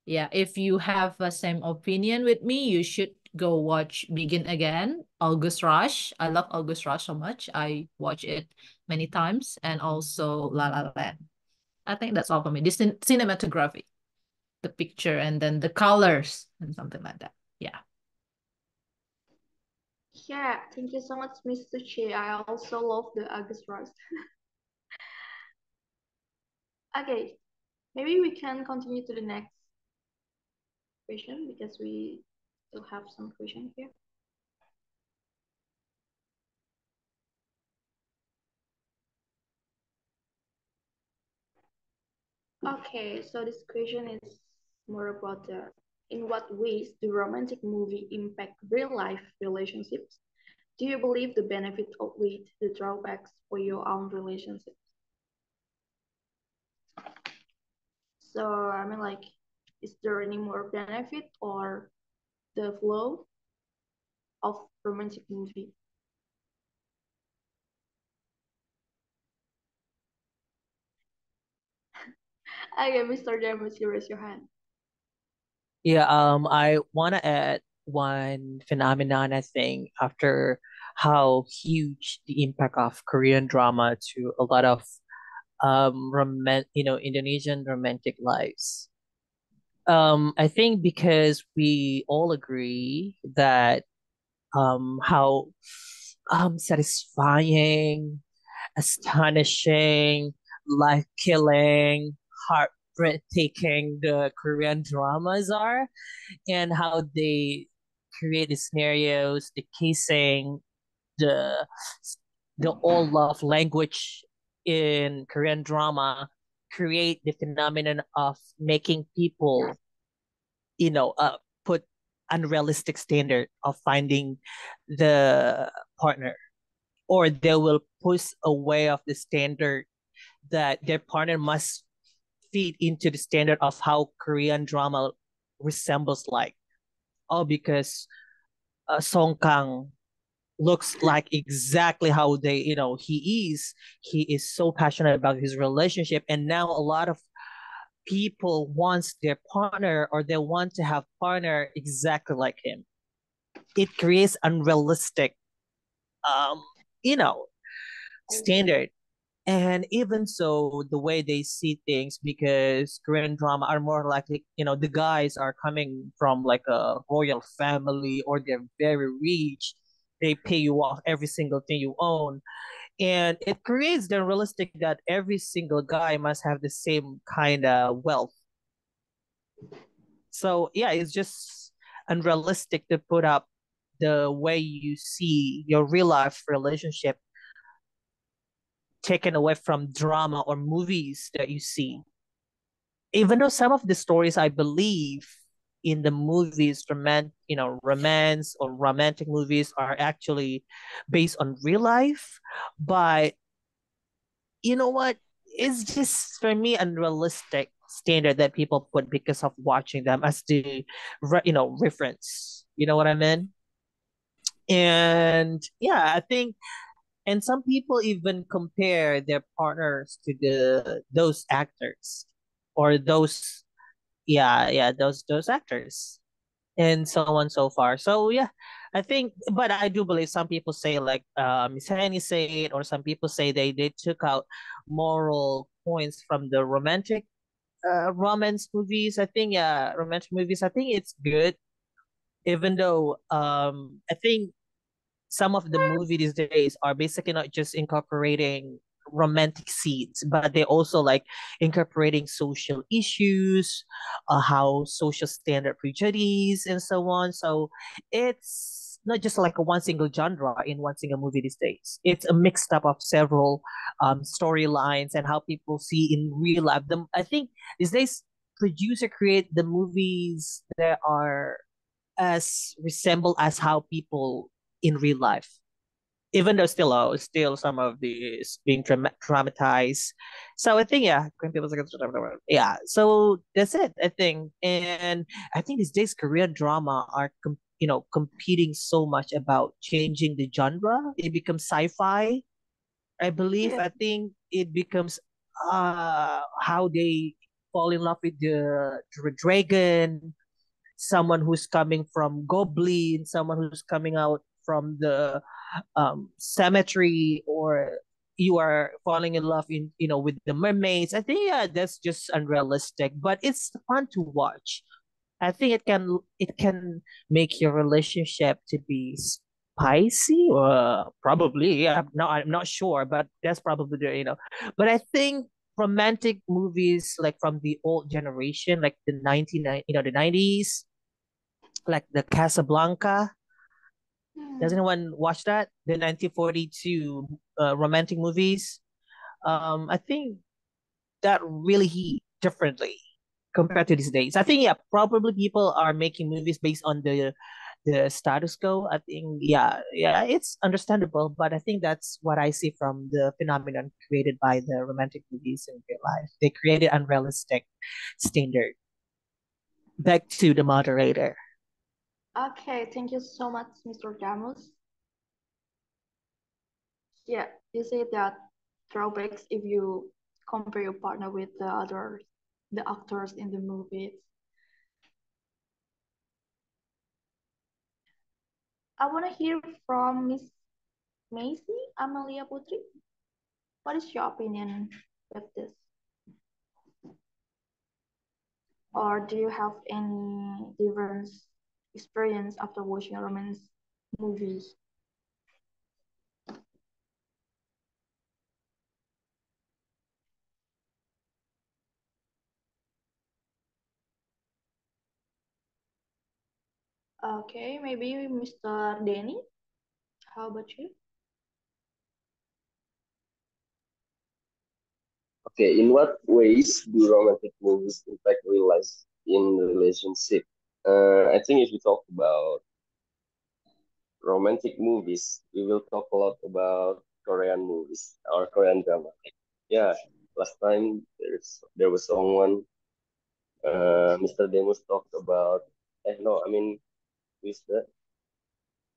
Yeah, if you have the same opinion with me, you should go watch Begin Again, August Rush. I love August Rush so much. I watch it many times, and also La La Land. I think that's all for me. The cinematography, the picture, and then the colors and something like that. Yeah. Yeah, thank you so much, Miss Suchi. I also love the August Rush. Okay, maybe we can continue to the next question because we still have some question here. Okay, so this question is more about the In what ways do romantic movie impact real life relationships? Do you believe the benefit outweigh the drawbacks for your own relationships? So I mean, like, is there any more benefit or the flow of romantic movie? Okay, Mr. James, you raise your hand. Yeah, I want to add one phenomenon, I think, after how huge the impact of Korean drama to a lot of Indonesian romantic lives. I think because we all agree that how satisfying, astonishing, life-killing, heart-breathtaking the Korean dramas are, and how they create the scenarios, the kissing, the the all love language in Korean drama create the phenomenon of making people, put unrealistic standard of finding the partner, or they will push away of the standard that their partner must fit into the standard of how Korean drama resembles like. Oh, because Song Kang looks like exactly how he is. He is so passionate about his relationship, and now a lot of people wants their partner or they want to have partner exactly like him. It creates unrealistic, um, you know, standard. And even so, the way they see things, because Korean drama are more likely, the guys are coming from like a royal family or they're very rich. They pay you off every single thing you own. And it creates the realistic that every single guy must have the same kind of wealth. So yeah, it's just unrealistic to put up the way you see your real life relationship taken away from drama or movies that you see. Even though some of the stories I believe in the movies, romance or romantic movies are actually based on real life, but you know what? It's just for me unrealistic standard that people put because of watching them as the reference. You know what I mean? And yeah, I think, and some people even compare their partners to those actors or those, yeah, those actors, and so on so far. So yeah, I think, but I do believe some people say like Miss Henny said, or some people say they took out moral points from the romantic romance movies. I think, yeah, romantic movies, I think it's good, even though I think some of the movie these days are basically not just incorporating romantic scenes, but they also like incorporating social issues, how social standard prejudice, and so on. So it's not just like a one single genre in one single movie these days. It's a mixed up of several storylines and how people see in real life. I think these days producer create the movies that are as resemble as how people in real life, even though still some of these being dramatized. So I think, yeah, Korean people, yeah, so that's it, I think. And I think these days Korean drama are competing so much about changing the genre. It becomes sci-fi, I believe. Yeah. I think it becomes how they fall in love with the dragon, someone who's coming from Goblin, someone who's coming out from the cemetery, or you are falling in love with the mermaids. I think, yeah, that's just unrealistic, but it's fun to watch. I think it can make your relationship to be spicy, or probably, yeah. No, I'm not sure, but that's probably But I think romantic movies like from the old generation, like the 90s, like the Casablanca. Does anyone watch that? The 1942 romantic movies. I think that really hit differently. compared to these days. I think yeah, probably people are making movies based on the status quo. I think yeah, it's understandable, but I think that's what I see from the phenomenon created by the romantic movies in real life. They created unrealistic standard. Back to the moderator. Okay, thank you so much, Mr. Damus. Yeah, you say that drawbacks if you compare your partner with the actors in the movies. I want to hear from Miss Macy Amalia Putri. What is your opinion with this? Or do you have any different experience after watching a romance movie? Okay, maybe Mr. Denny. How about you? Okay, in what ways do romantic movies impact real life in relationship? I think if we talk about romantic movies, we will talk a lot about Korean movies or Korean drama. Yeah, last time there was someone, Mr. Demos talked about. No, I mean, with the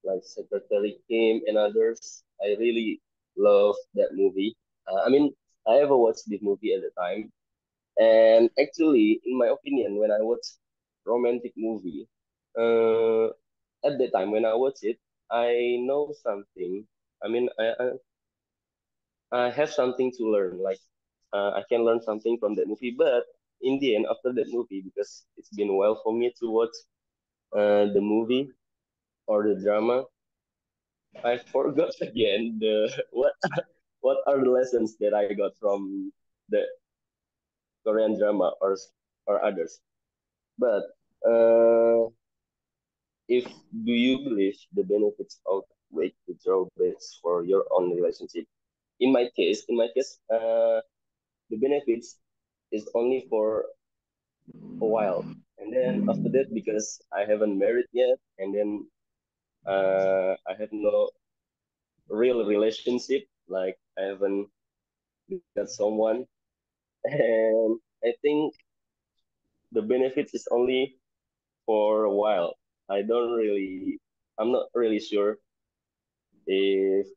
like Secretary Kim and others. I really love that movie. I mean, I ever watched this movie at the time, and actually, in my opinion, when I watch romantic movie, uh, at the time when I watch it, I know something. I mean, I have something to learn. Like, I can learn something from that movie. But in the end, after that movie, because it's been a while for me to watch the movie or the drama, I forgot again the what are the lessons that I got from the Korean drama or others. But if do you believe the benefits outweigh the drawbacks for your own relationship? In my case, the benefits is only for a while, and then after that, because I haven't married yet, and then I have no real relationship, like I haven't got someone, and I think the benefits is only for a while. I'm not really sure if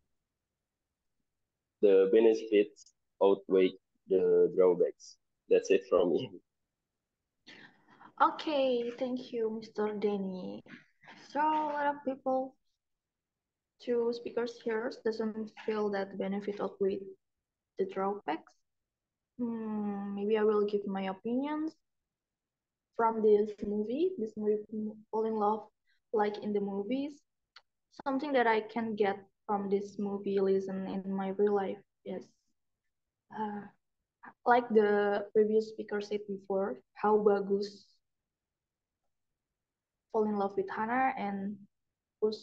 the benefits outweigh the drawbacks. That's it from me. Okay, thank you, Mr. Denny. So a lot of people, two speakers here, doesn't feel that the benefit outweigh the drawbacks. Maybe I will give my opinions from this movie, Fall in Love, like in the movies. Something that I can get from this movie listen in my real life is uh, like the previous speaker said before, how Bagus fall in love with Hannah and push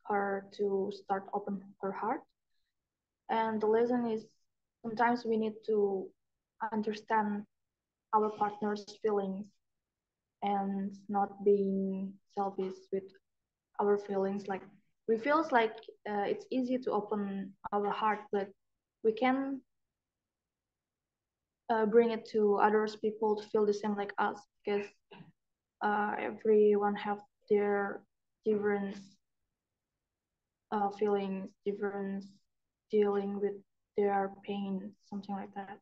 her to start open her heart. And the lesson is sometimes we need to understand our partner's feelings and not being selfish with our feelings. Like we feels like it's easy to open our heart, but we can bring it to others people to feel the same like us, because everyone have their different feelings, different dealing with their pain, something like that.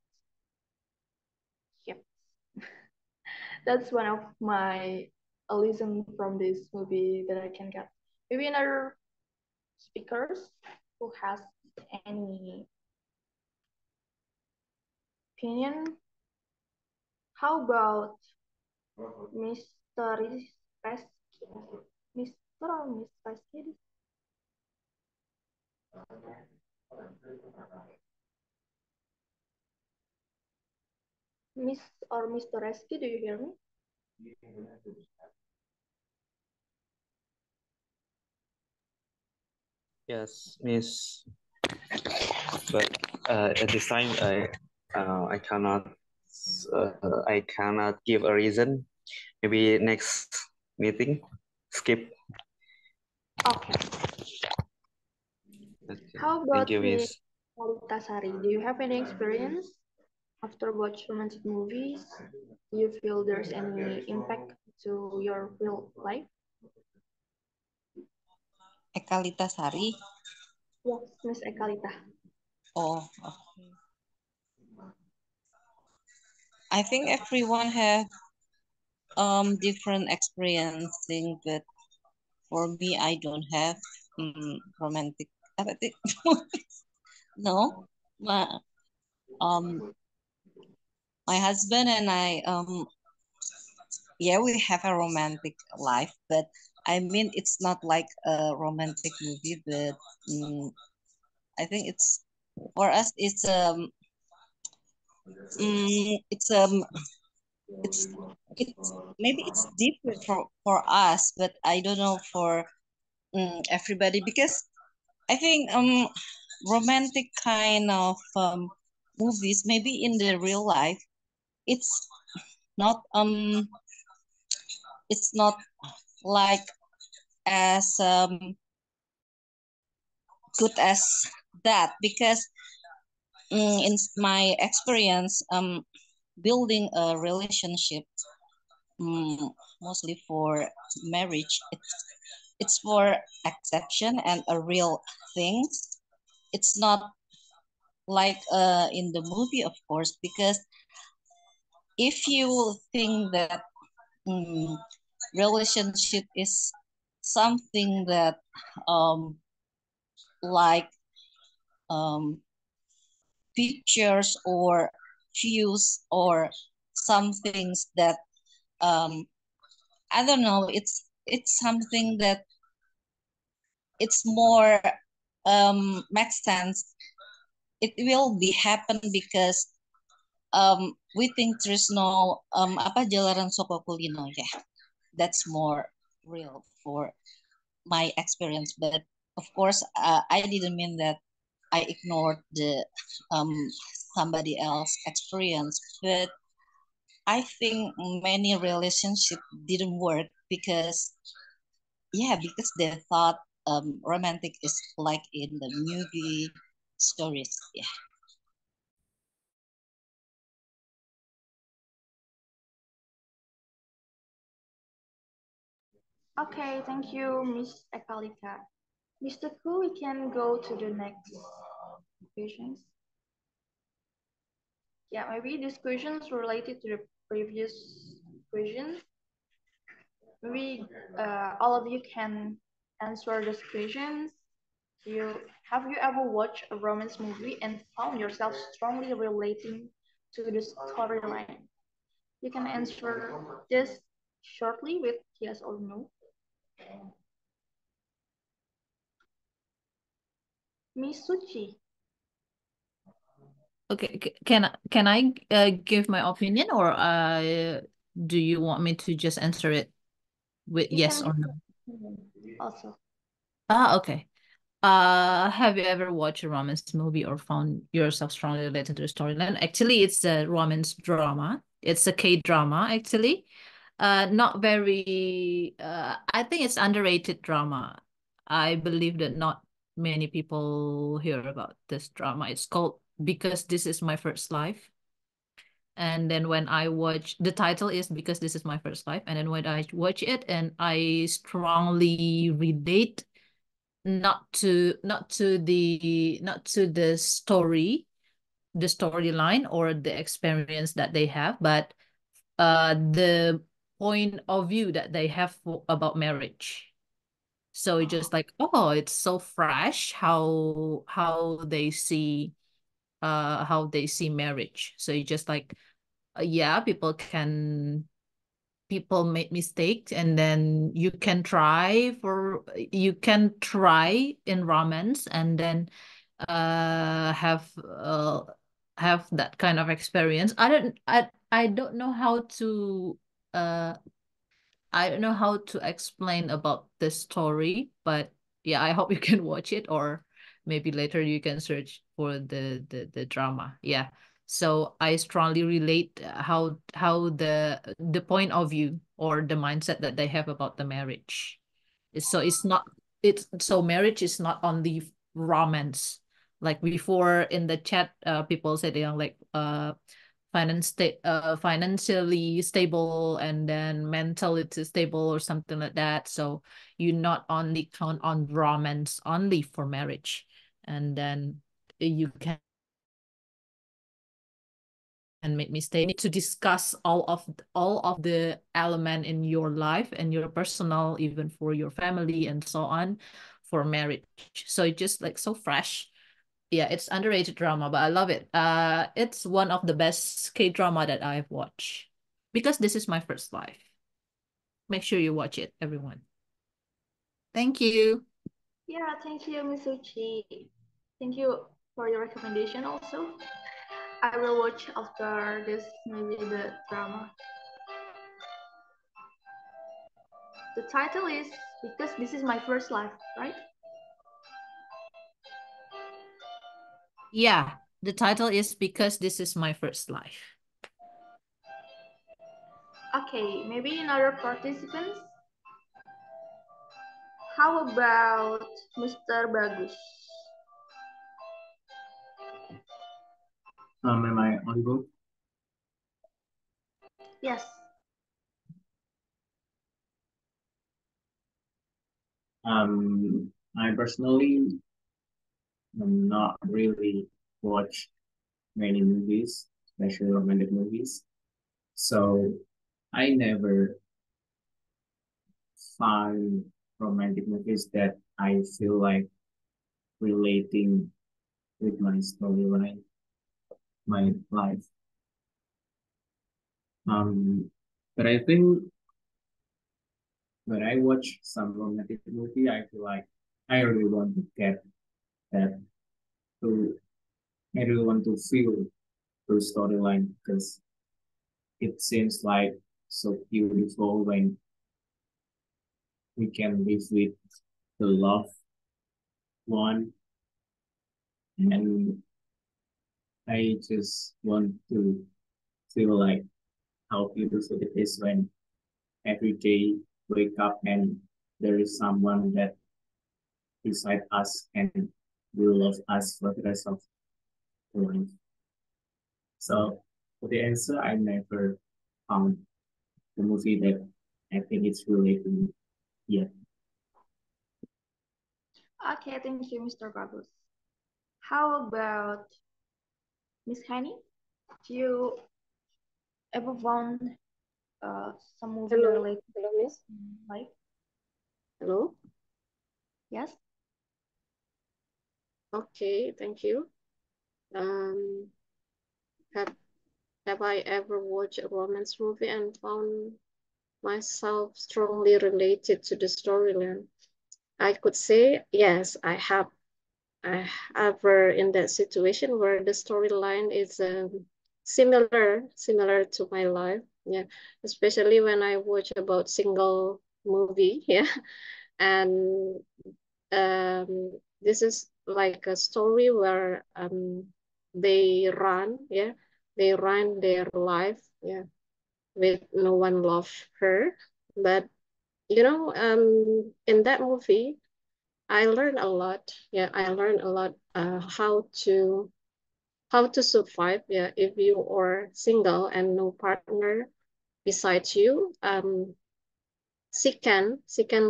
Yep. That's one of my a lesson from this movie that I can get. Maybe another speakers who has any opinion. How about Mr. Reski? Mr. or Miss Reski? Miss or Mr. Reski, do you hear me? Yes, Miss. But at this time, I cannot I cannot give a reason. Maybe next meeting, skip. Okay. Okay. How Thank about you, Miss Miss. Tasari? Do you have any experience after watch romantic movies? Do you feel there's any impact to your real life? Ekalita Sari. Yes, Miss Ekalita. Oh, okay. I think everyone have different experiencing, but for me, I don't have romantic. Apa sih? No, my um my husband and I yeah, we have a romantic life, but I mean it's not like a romantic movie, but I think it's for us it's it's it's maybe it's different for us, but I don't know for everybody because I think romantic kind of movies maybe in the real life it's not it's not like as good as that because in my experience building a relationship mostly for marriage it's for exception and a real thing. It's not like in the movie, of course, because if you think that relationship is something that um, like um, pictures or views or some things that um, I don't know. It's something that it's more makes sense. It will be happen because we think there's no apa Jalanan Sokokulino. Yeah, that's more real for my experience. But of course, I didn't mean that I ignored the um somebody else experience, but I think many relationship didn't work because yeah, because they thought romantic is like in the movie stories. Yeah. Okay, thank you, Miss Ekalita. Mr. Ku, we can go to the next questions. Yeah, maybe these questions related to the previous question. Maybe all of you can answer these questions. Have you ever watched a romance movie and found yourself strongly relating to the storyline? You can answer this shortly with yes or no. Miss Suchi. Okay, can I give my opinion, or do you want me to just answer it with You yes can or no? also. Okay. Have you ever watched a romance movie or found yourself strongly related to the storyline? Actually, it's a romance drama. It's a K-drama, actually. Not very, I think it's underrated drama. I believe that not many people hear about this drama. It's called Because This Is My First Life. And then when I watch, the title is Because This Is My First Life. And then when I watch it and I strongly relate not to the storyline or the experience that they have, but the point of view that they have about marriage. So it's just like, oh, it's so fresh how they see marriage. So you just like yeah, people make mistakes, and then you can try in romance, and then have that kind of experience. I don't know how to uh explain about this story, but yeah, I hope you can watch it, or maybe later you can search for the drama. Yeah. So I strongly relate how the point of view or the mindset that they have about the marriage. So it's not marriage is not only romance. Like before in the chat, people said they are like financially stable and then mentally stable or something like that. So you not only count on romance only for marriage, and then you can make mistake. You need to discuss all of the element in your life and your personal, even for your family and so on, for marriage. So it's just like so fresh. Yeah, it's underrated drama, but I love it. It's one of the best K-drama that I've watched because this is my first life. Make sure you watch it, everyone. Thank you. Yeah, thank you, Miss Uchi. Thank you for your recommendation also. I will watch after this, maybe the drama. The title is Because This Is My First Life, right? Yeah, the title is Because This Is My First Life. Okay, maybe another participants. How about Mr. Bagus? Am I audible? Yes. I personally not really watch many movies, especially romantic movies. So I never find romantic movies that I feel like relating with my storyline, my life. But I think when I watch some romantic movie, I feel like I really want to get that to I really want to feel the storyline because it seems like so beautiful when we can live with the loved one, and I just want to feel like how beautiful it is when every day wake up and there is someone that beside us and will love us for the rest of the life. So for the answer, I never found the movie that I think it's related yet. Okay, thank you, Mr. Bagus. How about Miss Hani? Do you ever found some movie Hello, related hello, Miss. life? Hello. Yes. Okay, thank you. Um, have have I ever watched a romance movie and found myself strongly related to the storyline? I could say yes, I have. I ever in that situation where the storyline is similar to my life. Yeah, especially when I watch about single movie. Yeah, and this is like a story where they run. Yeah, they run their life. Yeah, with no one love her, but in that movie I learned a lot. Yeah, I learned a lot how to survive. Yeah, if you are single and no partner besides you, she can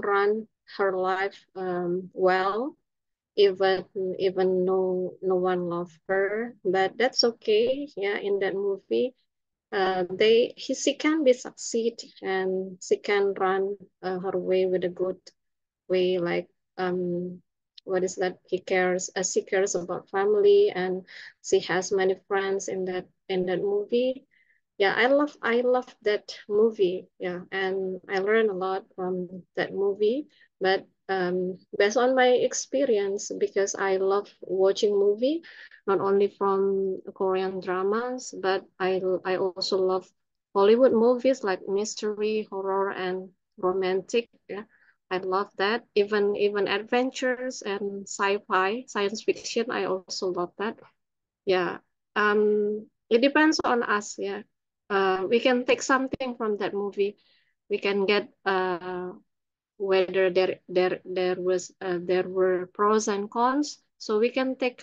run her life well, even no one love her, but that's okay. Yeah, in that movie, she can be succeed and she can run her way with a good way, like what is that, she cares about family and she has many friends in that movie. Yeah, I love that movie. Yeah, and I learned a lot from that movie. But based on my experience, because I love watching movie, not only from Korean dramas, but I also love Hollywood movies like mystery, horror, and romantic. Yeah, I love that. Even adventures and sci-fi, science fiction, I also love that. Yeah. It depends on us, yeah. We can take something from that movie. We can get whether there were pros and cons. So we can take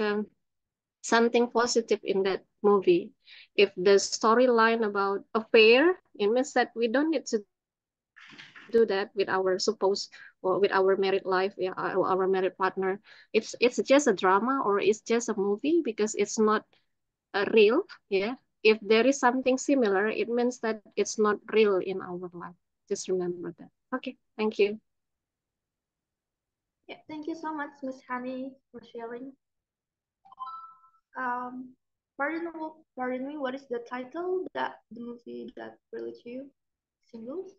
something positive in that movie. If the storyline about affair, it means that we don't need to do that with our supposed or with our married life, yeah, our married partner. It's just a drama or it's just a movie because it's not real, yeah. If there is something similar, it means that it's not real in our life. Just remember that. Okay, thank you. Yeah, thank you so much, Miss Hani, for sharing. Um, pardon me, what is the title that the movie that really to you? Singles?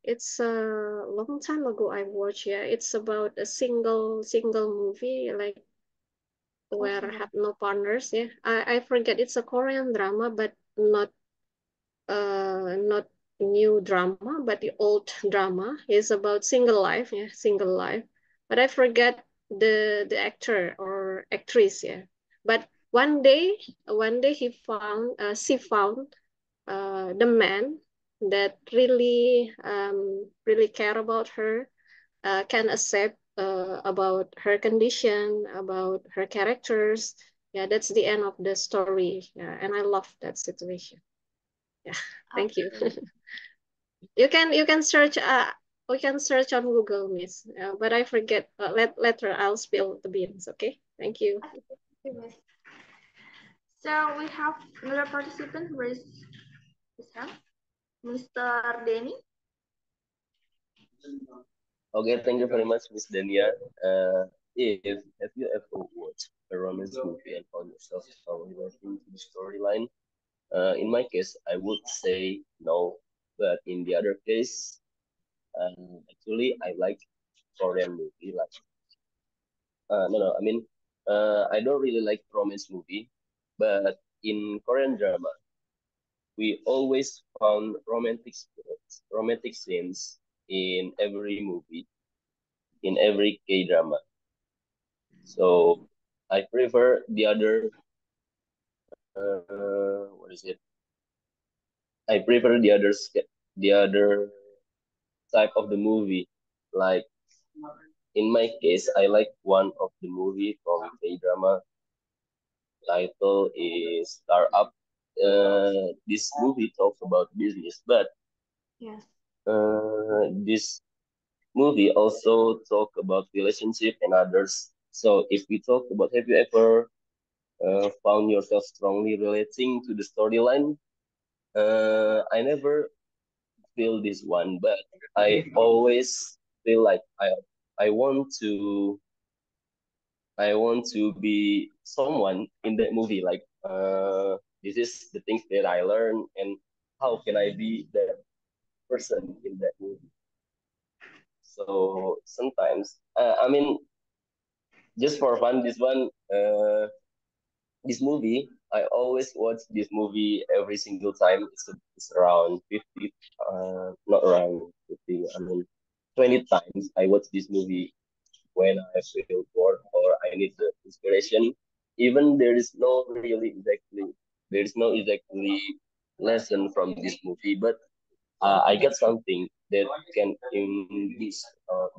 It's a long time ago I watched. Yeah, it's about a single movie like where I have no partners. Yeah, I forget. It's a Korean drama, but not new drama, but the old drama. Is about single life. Yeah, single life. But I forget the actor or actress. Yeah, but one day she found the man that really care about her, can accept about her condition, about her characters. Yeah, that's the end of the story. Yeah, and I love that situation. Yeah, thank you. You can search. We can search on Google, Miss. But I forget. Later I'll spill the beans. Okay. Thank you. Okay, thank you, Miss. So we have another participant who raised his hand, Mr. Denny. Okay, thank you very much, Miss Dania. If have you ever watched a romance movie and found yourself strongly relating to the storyline? In my case, I would say no, but in the other case, actually, I like Korean movie. Like, no, I mean, I don't really like romance movie, but in Korean drama, we always found romantic scenes in every movie, in every K drama. So I prefer the other. What is it? I prefer the other type of the movie. Like in my case, I like one of the movie from K drama. Title is Star Up. This movie talks about business, but Yes. this movie also talk about relationship and others. So if we talk about, have you ever found yourself strongly relating to the storyline? I never feel this one, but I always feel like I want to I want to be someone in that movie. Like this is the things that I learned, and how can I be that person in that movie? So sometimes, I mean, just for fun, this movie, I always watch this movie every single time. It's around 50, not around 50, I mean, 20 times I watch this movie when I feel bored or I need the inspiration. Even there is no exactly lesson from this movie, but I get something can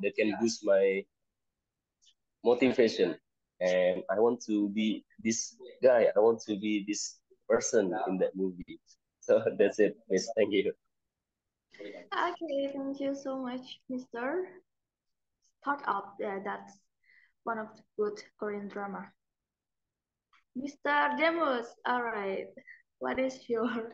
that can boost my motivation, and I want to be this guy. I want to be this person in that movie. So that's it, Miss. Thank you. Okay, thank you so much, Mr. Startup. Yeah, that's one of the good Korean drama. Mr. Demus, all right. What is your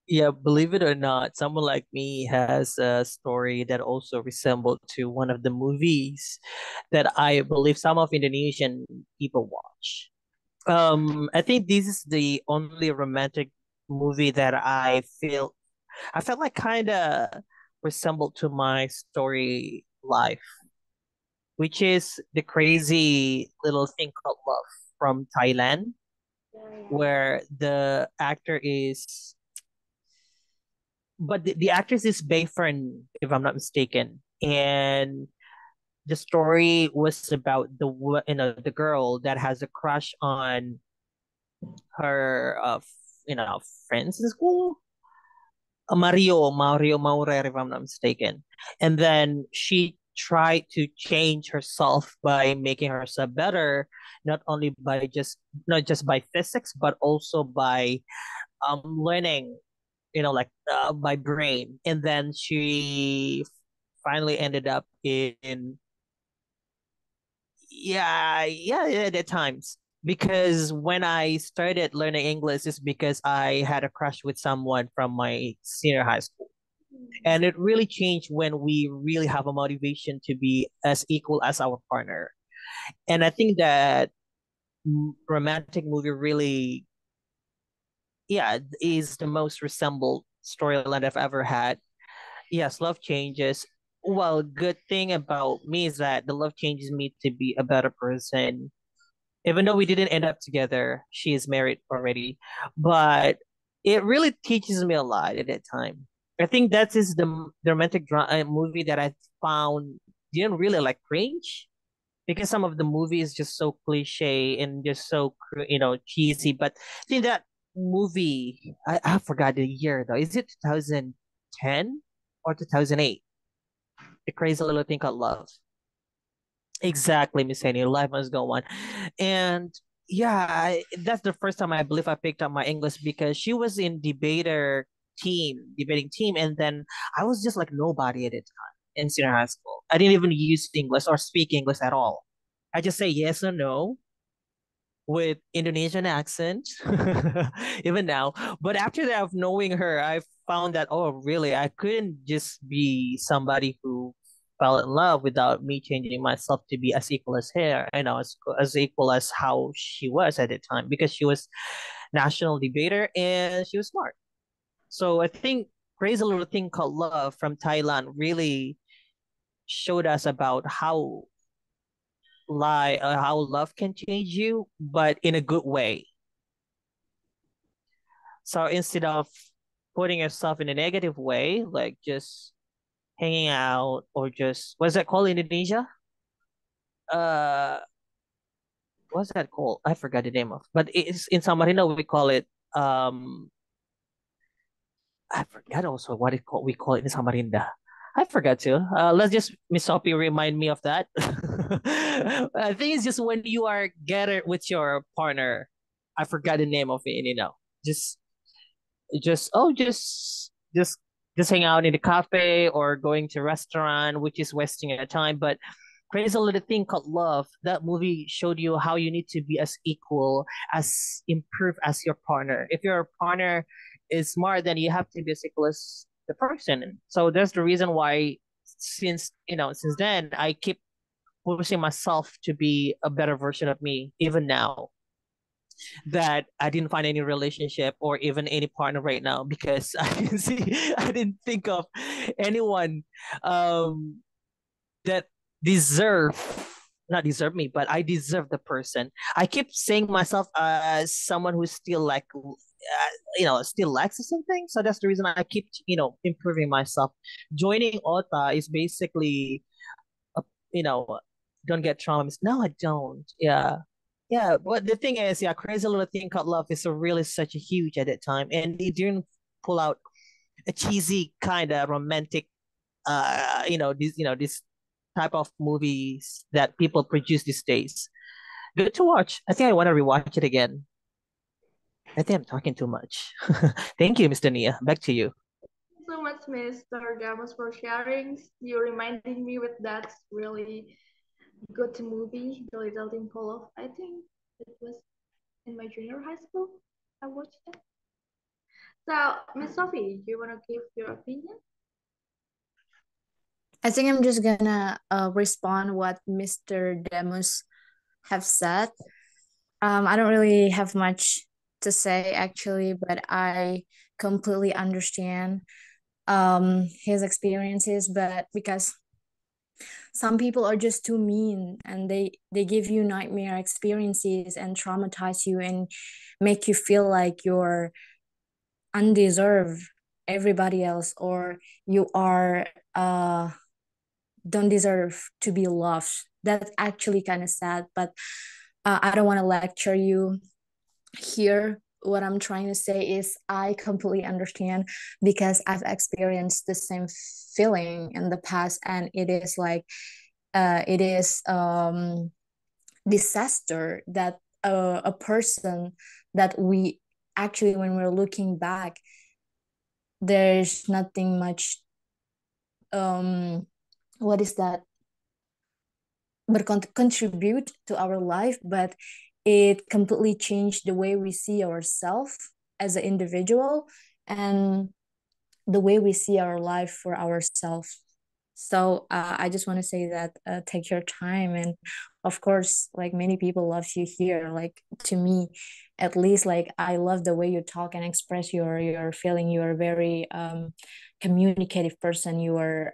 Yeah, believe it or not, someone like me has a story that also resembled to one of the movies that I believe some of Indonesian people watch. I think this is the only romantic movie that I felt like kind of resembled to my story life, which is the crazy little thing called Love from Thailand, where the actress is Bayfern, if I'm not mistaken, and the story was about the girl that has a crush on her friends in school. Mario Maurer, if I'm not mistaken. And then she tried to change herself by making herself better, not only by just not just by physics, but also by learning, by brain. And then she finally ended up in at the times. Because when I started learning English is because I had a crush with someone from my senior high school. And it really changed when we really have a motivation to be as equal as our partner. And I think that romantic movie really, is the most resembled storyline I've ever had. Yes, love changes. Well, good thing about me is that the love changes me to be a better person. Even though we didn't end up together, she is married already. But it really teaches me a lot at that time. I think that is the romantic movie that I found didn't really like cringe, because some of the movie is just so cliche and just so cheesy. But I think that movie, I forgot the year though. Is it 2010 or 2008? The Crazy Little Thing Called Love. Exactly, Miss Henny. Life must go on. And yeah, that's the first time I believe I picked up my English, because she was in debating team, and then I was just like nobody at the time in senior high school. I didn't even use English or speak English at all. I just say yes or no with Indonesian accent, even now. But after that, of knowing her, I found that, oh, really, I couldn't just be somebody who fell in love without me changing myself to be as equal as her, as equal as how she was at the time, because she was national debater and she was smart. So I think Crazy Little Thing Called Love from Thailand really showed us about how love can change you, but in a good way. So instead of putting yourself in a negative way, like just hanging out or just what's that called in Indonesia? Uh, what's that called? I forgot the name of, but it's in San Marino we call it I forgot also what it called. We call it in Samarinda. I forgot to. Let's just Miss Sophie remind me of that. I think it's just when you are gathered with your partner. I forgot the name of it. Just just just hang out in the cafe or going to restaurant, which is wasting your time. But Crazy Little Thing Called Love, that movie showed you how you need to be as equal, as improved as your partner. If your partner is smart, then you have to be as equal as the person. So that's the reason why since then I keep pushing myself to be a better version of me, even now that I didn't find any relationship or even any partner right now, because I didn't think of anyone um that deserve not deserve me, but I deserve the person. I keep saying myself as someone who's still like still lacks something. So that's the reason I keep improving myself. Joining OTA is basically a, you know don't get traumas. No, I don't. Yeah. Yeah, but the thing is, yeah, Crazy Little Thing Called Love is really such a huge at that time, and it didn't pull out a cheesy kind of romantic, this type of movies that people produce these days. Good to watch. I think I want to rewatch it again. I think I'm talking too much. Thank you, Mr. Nia. Back to you. So much, Mr. Gamos, for sharing. You reminding me with that really good movie, The Little Thing Called Love. I think it was in my junior high school. I watched it. So, Miss Sophie, do you want to give your opinion? I think I'm just gonna respond what Mr. Demos have said. I don't really have much to say actually, but I completely understand his experiences. But because some people are just too mean and they give you nightmare experiences and traumatize you and make you feel like you're undeserved everybody else, or you are don't deserve to be loved. That's actually kind of sad, but I don't want to lecture you here. What I'm trying to say is I completely understand because I've experienced the same feeling in the past, and it is like it is disaster that a person that we actually, when we're looking back, there's nothing much what is that, but contribute to our life, but it completely changed the way we see ourselves as an individual and the way we see our life for ourselves. So I just want to say that take your time, and of course, like many people love you here. Like to me, at least, like I love the way you talk and express your feeling. You are a very communicative person. You are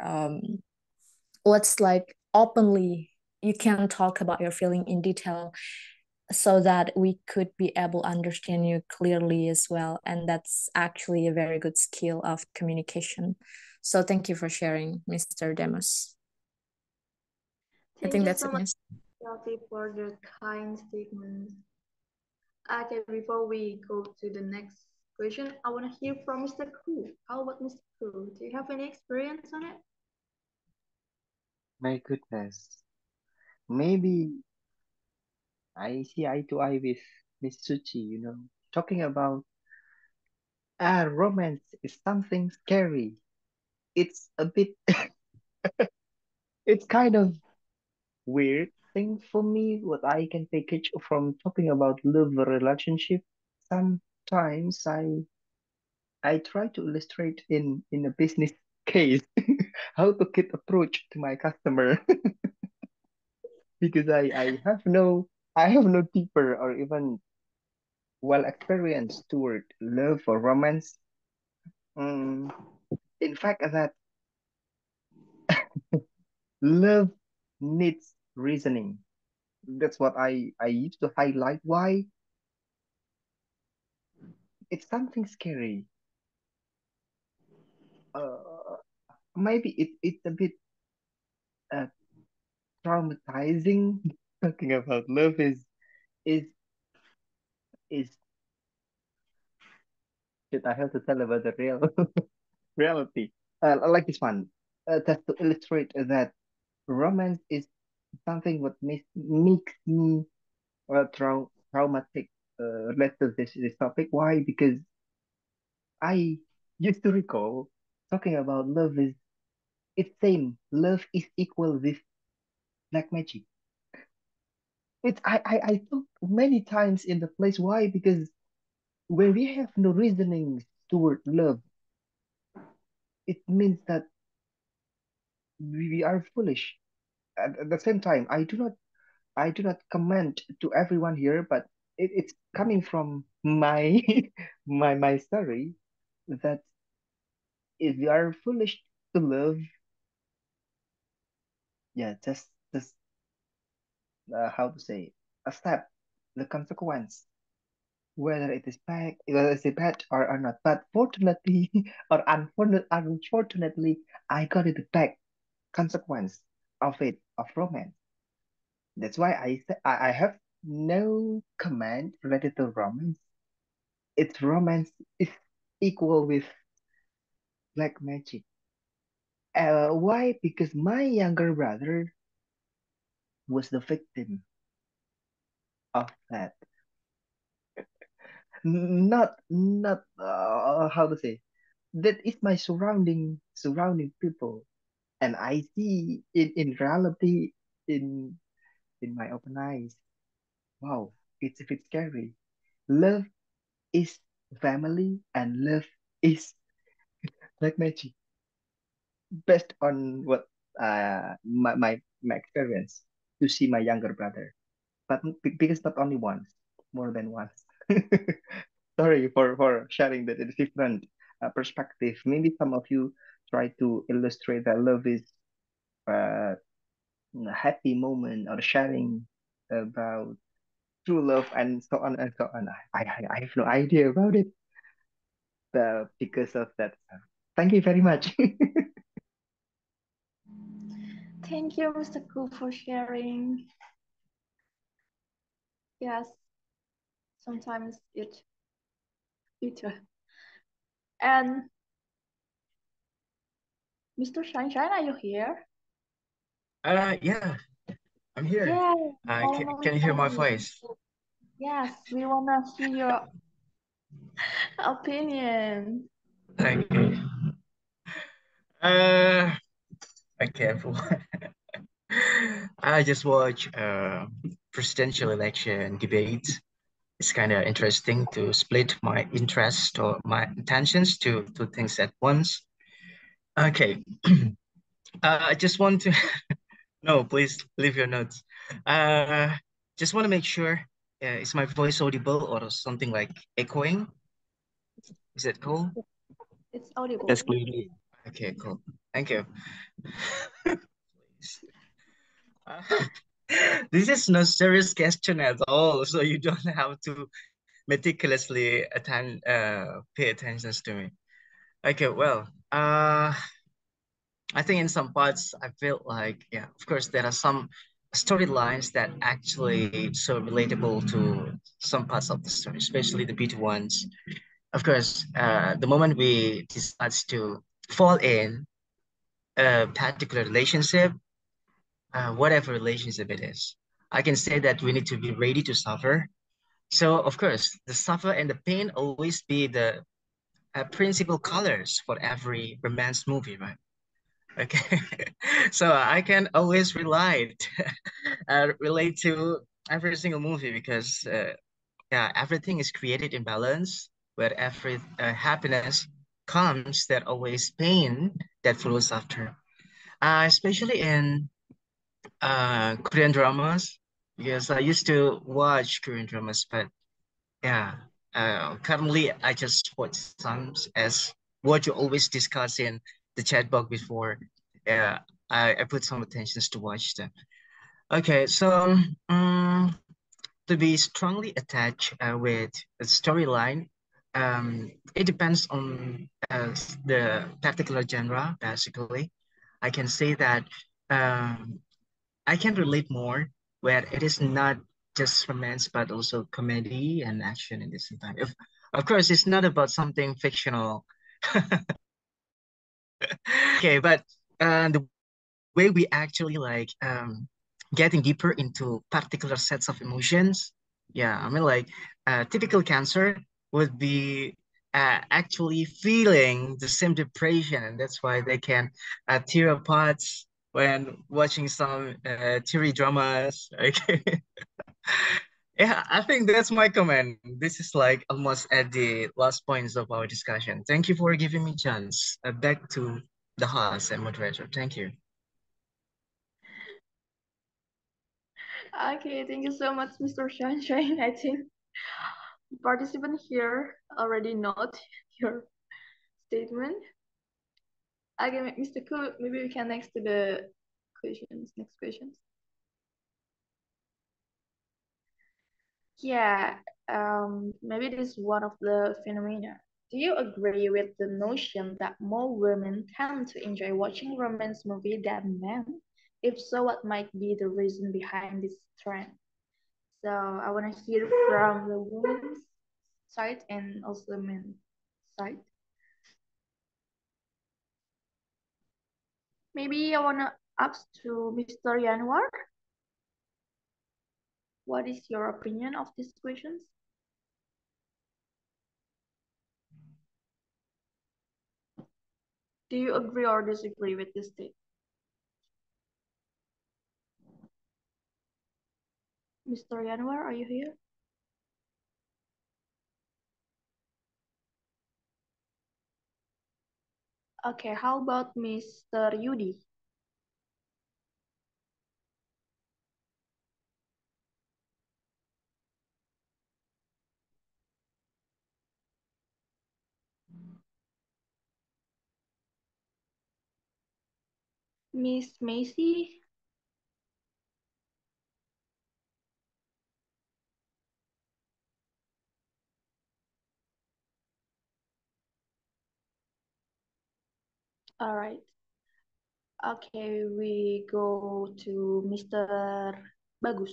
what's like openly. You can talk about your feeling in detail so that we could be able to understand you clearly as well. And that's actually a very good skill of communication. So thank you for sharing, Mr. Demos. I Thank think you that's so it, much, Miss. Kelsey, for the kind statements. Okay, before we go to the next question, I want to hear from Mr. Koo. How about Mr. Koo? Do you have any experience on it? My goodness. Maybe I see eye to eye with Miss Suchi, talking about romance is something scary. It's a bit, it's kind of weird thing for me, what I can package from talking about love relationship. Sometimes I try to illustrate in a business case how to get approach to my customer because I have no deeper or even well experienced toward love or romance. Mm, in fact, that love needs reasoning. That's what I used to highlight. Why? It's something scary. Uh, Maybe it's a bit uh, traumatizing. Talking about love is is shit. I have to tell about the real reality. Like this one, just to illustrate that romance is something what makes me traumatic related to this topic. Why? Because I used to recall talking about love is it's same. Love is equal with black magic. I thought many times in the place. Why? Because when we have no reasonings toward love, it means that we are foolish. At the same time, I do not comment to everyone here, but it's coming from my my story that if we are foolish to love, yeah, just how to say, accept the consequence, whether it is bad or not. But fortunately or unfortunately, I got it back consequence of it of romance. That's why I say I have no comment related to romance. Its romance is equal with black magic. Why? Because my younger brother was the victim of that. Not how to say. That is my surrounding people, and I see in reality in my open eyes. Wow, it's a bit scary. Love is family, and love is black magic. Based on what my experience to see my younger brother, but because not only once, more than once. Sorry for sharing that it's different perspective. Maybe some of you try to illustrate that love is uh, a happy moment or sharing about true love and so on and so on. I have no idea about it because of that. Thank you very much. Thank you, Mr. Ku, for sharing. Yes, sometimes it. And Mr. Sunshine, are you here? Yeah, I'm here. Yeah, Can you hear my voice? yes, we wanna hear your opinion. Okay. Uh, okay, I just watched presidential election debate. It's kind of interesting to split my interest or my intentions to things at once. Okay. I just want to no, please leave your notes. Uh, just want to make sure is my voice audible or something like echoing? Is it cool? It's audible. Yes, clearly. Okay, cool. Thank you. Uh, this is no serious question at all, so you don't have to meticulously pay attention to me. Okay, well, I think in some parts I feel like, yeah, of course, there are some storylines that actually so relatable to some parts of the story, especially the beauty ones. Of course, the moment we decide to fall in a particular relationship, whatever relationship it is, I can say that we need to be ready to suffer. So, of course, the suffer and the pain always be the principal colors for every romance movie, right? Okay, so I can always relate to every single movie because yeah, everything is created in balance. Where every happiness comes, there always pain that follows after. Especially in Korean dramas, because I used to watch Korean dramas, but yeah, currently I just watch some as what you always discuss in the chat box before. Yeah, I put some attentions to watch them. Okay, so to be strongly attached with a storyline, it depends on the particular genre, basically. I can say that um, I can relate more where it is not just romance, but also comedy and action in the same time. If, of course, it's not about something fictional. Okay, but the way we actually like getting deeper into particular sets of emotions. Yeah, I mean like typical cancer would be actually feeling the same depression, and that's why they can tear apart when watching some teary dramas. Okay. Yeah, I think that's my comment. This is like almost at the last points of our discussion. Thank you for giving me chance. Back to the host and moderator. Thank you. Okay, thank you so much, Mr. Sunshine. I think participant here already note your statement. Okay, Mr. Ku, maybe we can next to the questions. Next questions. Yeah, maybe this is one of the phenomena. Do you agree with the notion that more women tend to enjoy watching romance movie than men? If so, what might be the reason behind this trend? So I want to hear from the women's side and also the men's side. Maybe I want to ask to Mr. Yanwar. What is your opinion of these questions? Do you agree or disagree with this statement? Mr. Yanwar, are you here? Okay, how about Mr. Yudi? Miss Macy? All right. Okay, we go to Mr. Bagus.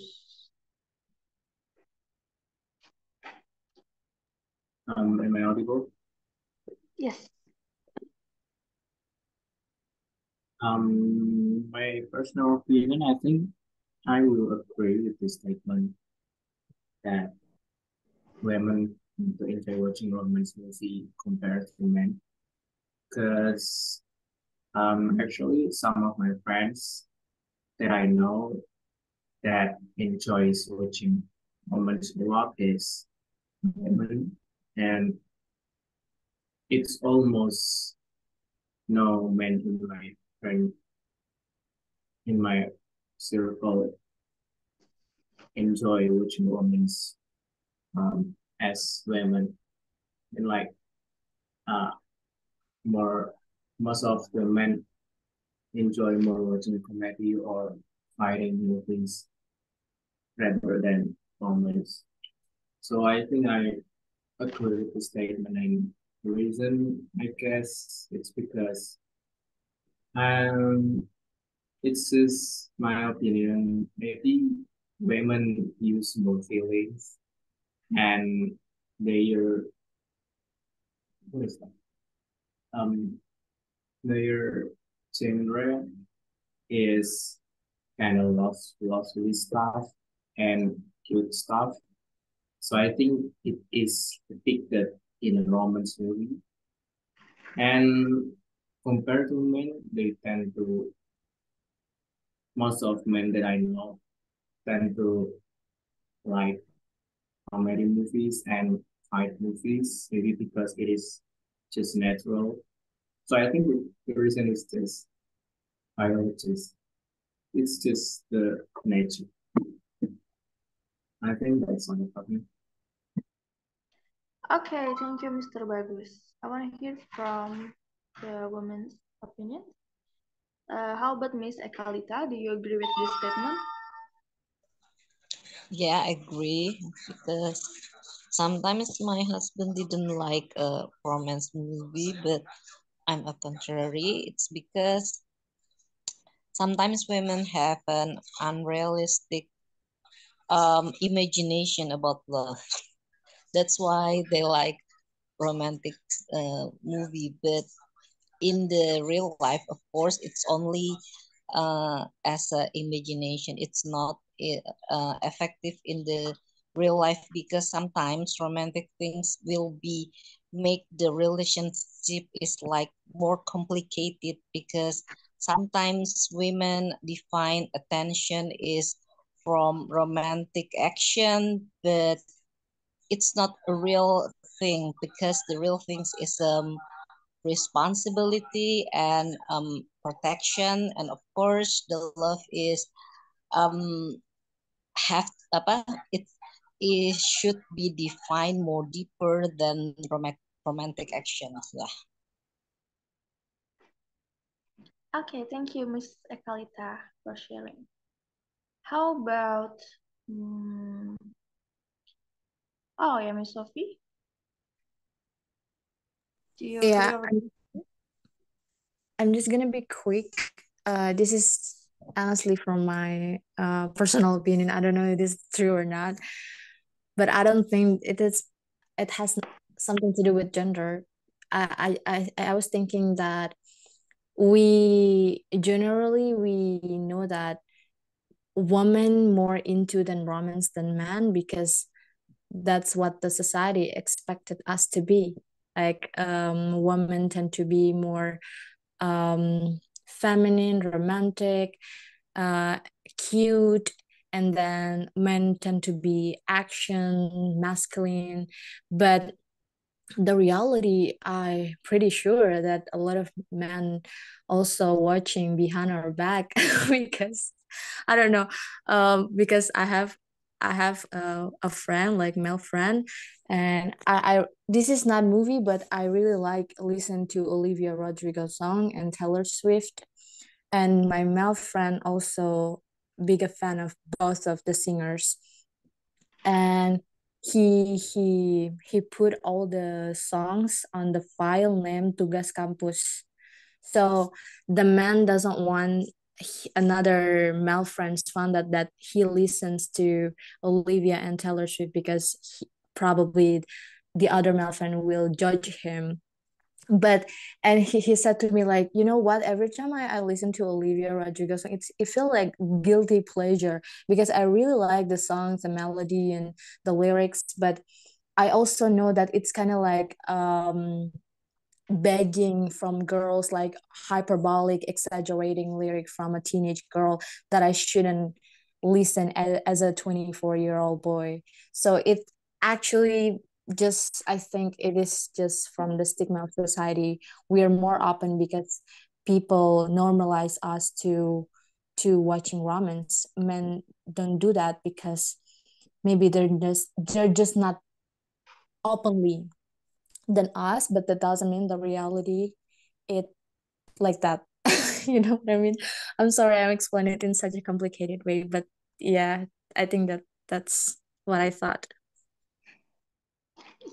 Am I audible? Yes. My personal opinion, I think I will agree with the statement that women to enjoy watching romance movie compared to men. Because actually some of my friends that I know that enjoys watching romance a lot is women, and it's almost no men in my friend in my circle enjoy watching romance as women, and like uh more most of the men enjoy more watching comedy or fighting movies rather than romance. So I think I agree with the statement, and the reason I guess it's because um it's just my opinion. Maybe women use more feelings and their what is that? Um their genre is kind of lovely stuff and cute stuff. So I think it is depicted in a romance movie. And compared to men, they tend to most of men that I know tend to like comedy movies and fight movies, maybe because it is just natural. So I think the reason is this biologies. It's just the nature. I think that's on the topic. Okay, thank you, Mr. Bagus. I want to hear from the woman's opinion. How about Miss Ekalita? Do you agree with this statement? Yeah, I agree because sometimes my husband didn't like a romance movie, but I'm a contrary. It's because sometimes women have an unrealistic imagination about love. That's why they like romantic movie. But in the real life, of course, it's only as a imagination. It's not effective in the real life because sometimes romantic things will be make the relationship is like more complicated because sometimes women define attention is from romantic action, but it's not a real thing because the real things is responsibility and protection, and of course the love is um have apa it should be defined more deeper than romantic actions lah. Okay, thank you, Miss Ekalita, for sharing. How about, oh yeah, Miss Sophie? Do you agree Yeah, or I'm just gonna be quick. This is honestly from my personal opinion. I don't know if this is true or not, but I don't think it is. It has something to do with gender. I was thinking that we generally we know that women more into than romance than men because that's what the society expected us to be. Like women tend to be more feminine, romantic, uh, cute, and then men tend to be action, masculine. But the reality, I pretty sure that a lot of men also watching behind our back because I don't know, because I have a friend like male friend, and I this is not movie, but I really like listen to Olivia Rodrigo song and Taylor Swift, and my male friend also big a fan of both of the singers, and he put all the songs on the file named Tugas Kampus. So the man doesn't want another male friends found out that he listens to Olivia and Taylor Swift because probably the other male friend will judge him. But and he said to me like, you know what, every time I listen to Olivia Rodrigo song, it feel like guilty pleasure because I really like the songs, the melody and the lyrics, but I also know that it's kind of like begging from girls, like hyperbolic exaggerating lyric from a teenage girl that I shouldn't listen as a 24-year-old boy. So it actually just, I think it is just from the stigma of society. We are more open because people normalize us to watching romance. Men don't do that because maybe they're just not openly than us, but that doesn't mean the reality it like that. You know what I mean? I'm sorry I'm explaining it in such a complicated way, but yeah, I think that's what I thought.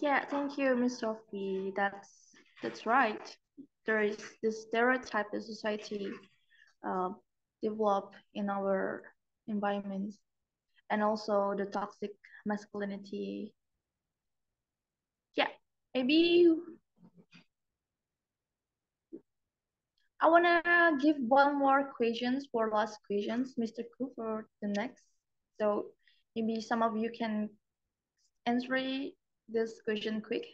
Yeah, thank you, Miss Sophie. That's right. There is this stereotype that society uh, develop in our environments, and also the toxic masculinity. Yeah, maybe I wanna give one more questions for last questions, Mr. Ku, for the next. So maybe some of you can answer this question quick.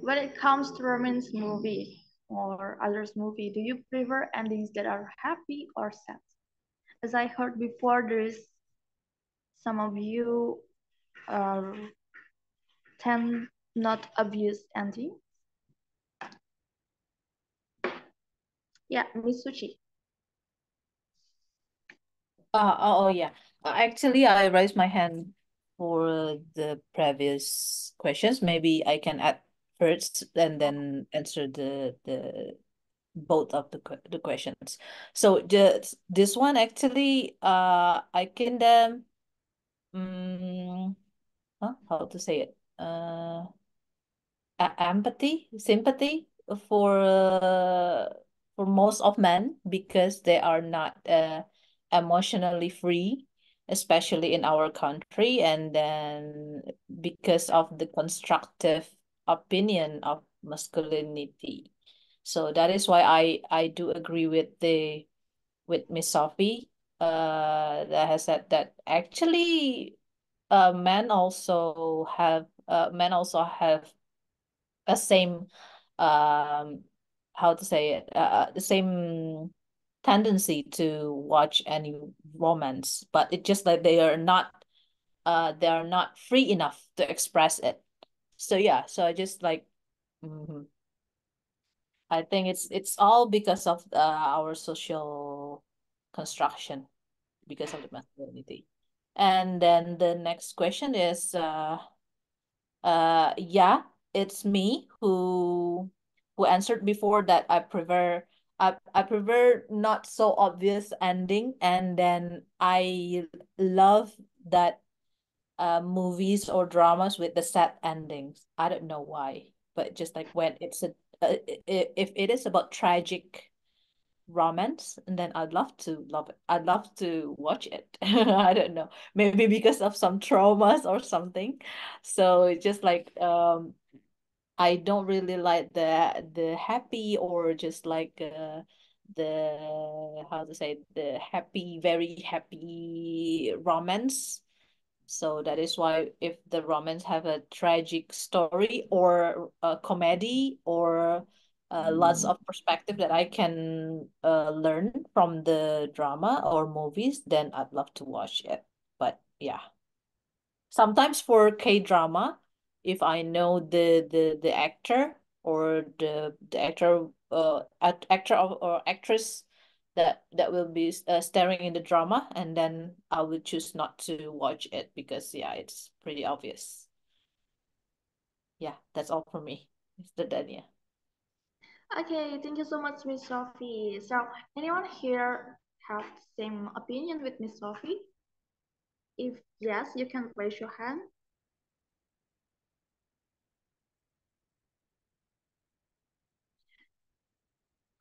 When it comes to romance movie or others movie, do you prefer endings that are happy or sad? As I heard before, there is some of you uh, tend not abuse ending. Yeah, Miss Suchi. Oh yeah. Actually, I raised my hand for the previous questions. Maybe I can add first and then answer the both of the questions. So this one actually, I can how to say it? Empathy, sympathy for most of men because they are not emotionally free, especially in our country, and then because of the constructive opinion of masculinity. So that is why I do agree with Miss Sophie that has said that actually men also have a same how to say it the same tendency to watch any romance, but it's just like they are not free enough to express it. So yeah, so I just like I think it's all because of our social construction, because of the masculinity. And then the next question is yeah, it's me who answered before that I prefer not so obvious ending, and then I love that movies or dramas with the sad endings. I don't know why, but just like when it's if it is about tragic romance, and then I'd love to love it. I'd love to watch it. I don't know. Maybe because of some traumas or something. So it's just like I don't really like the happy or just like the how to say the happy, very happy romance. So that is why if the romance have a tragic story or a comedy or lots of perspective that I can learn from the drama or movies, then I'd love to watch it. But yeah, sometimes for K-drama, if I know the actor or the actor actor or actress that will be starring in the drama, and then I would choose not to watch it because yeah, it's pretty obvious. Yeah, that's all for me, Mr. Dania. Okay, thank you so much, Miss Sophie. So, anyone here have the same opinion with Miss Sophie? If yes, you can raise your hand.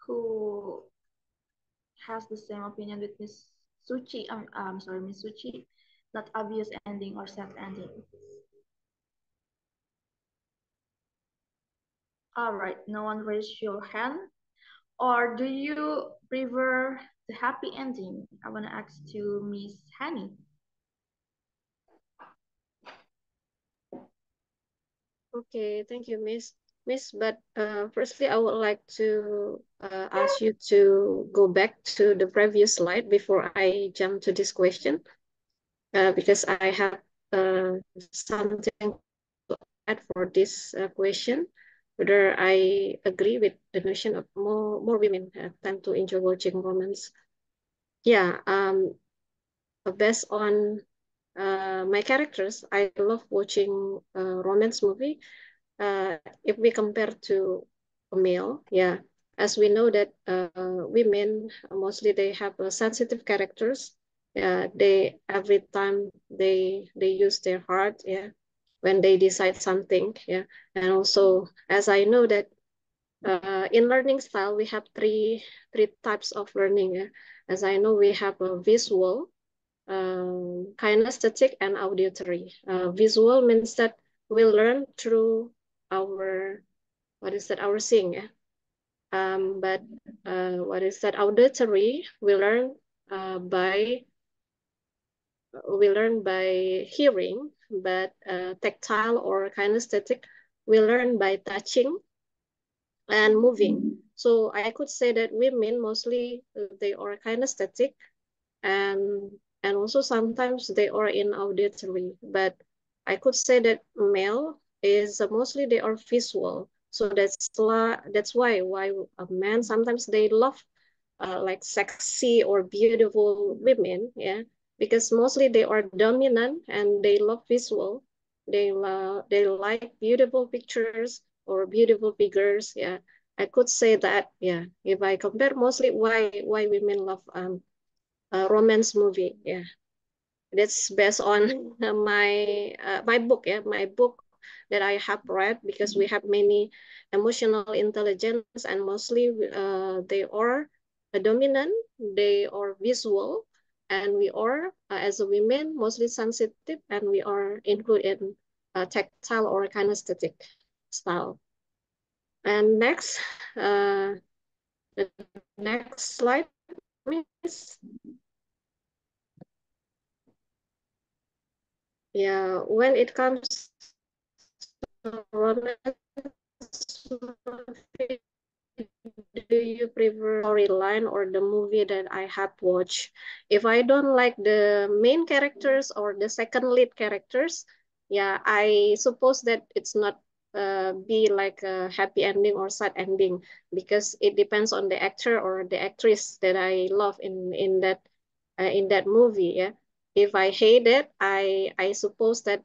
who has the same opinion with Miss Suchi. I'm sorry, Miss Suchi. Not obvious ending or sad ending. All right, no one raised your hand. Or do you prefer the happy ending? I want to ask to Miss Hani. Okay, thank you, Miss. But firstly, I would like to ask you to go back to the previous slide before I jump to this question, because I have something to add for this question. Whether I agree with the notion of more women tend to enjoy watching romance. Yeah, based on my characters, I love watching romance movie. If we compare to a male, yeah, as we know that women mostly they have sensitive characters. Yeah, they every time they use their heart, yeah, when they decide something, yeah, and also as I know that in learning style we have three types of learning. Yeah? As I know, we have a visual, kinesthetic, and auditory. Visual means that we learn through our our seeing. Yeah? But auditory? We learn by hearing, but tactile or kinesthetic, we learn by touching and moving. So I could say that women mostly they are kinesthetic, and also sometimes they are in auditory. But I could say that male is mostly they are visual. So that's why a man sometimes they love like sexy or beautiful women, yeah, because mostly they are dominant and they love visual. They like beautiful pictures or beautiful figures, yeah. I could say that, yeah. If I compare mostly why women love romance movie, yeah. That's based on my book, yeah, my book that I have read, because we have many emotional intelligence, and mostly they are dominant, they are visual, and we are as a women mostly sensitive, and we are included in tactile or kinesthetic style. And next, the next slide, miss. Yeah, when it comes to romance movie, do you prefer storyline or the movie that I have watched? If I don't like the main characters or the second lead characters, yeah, I suppose that it's not be like a happy ending or sad ending, because it depends on the actor or the actress that I love in that movie. Yeah, if I hate it, I suppose that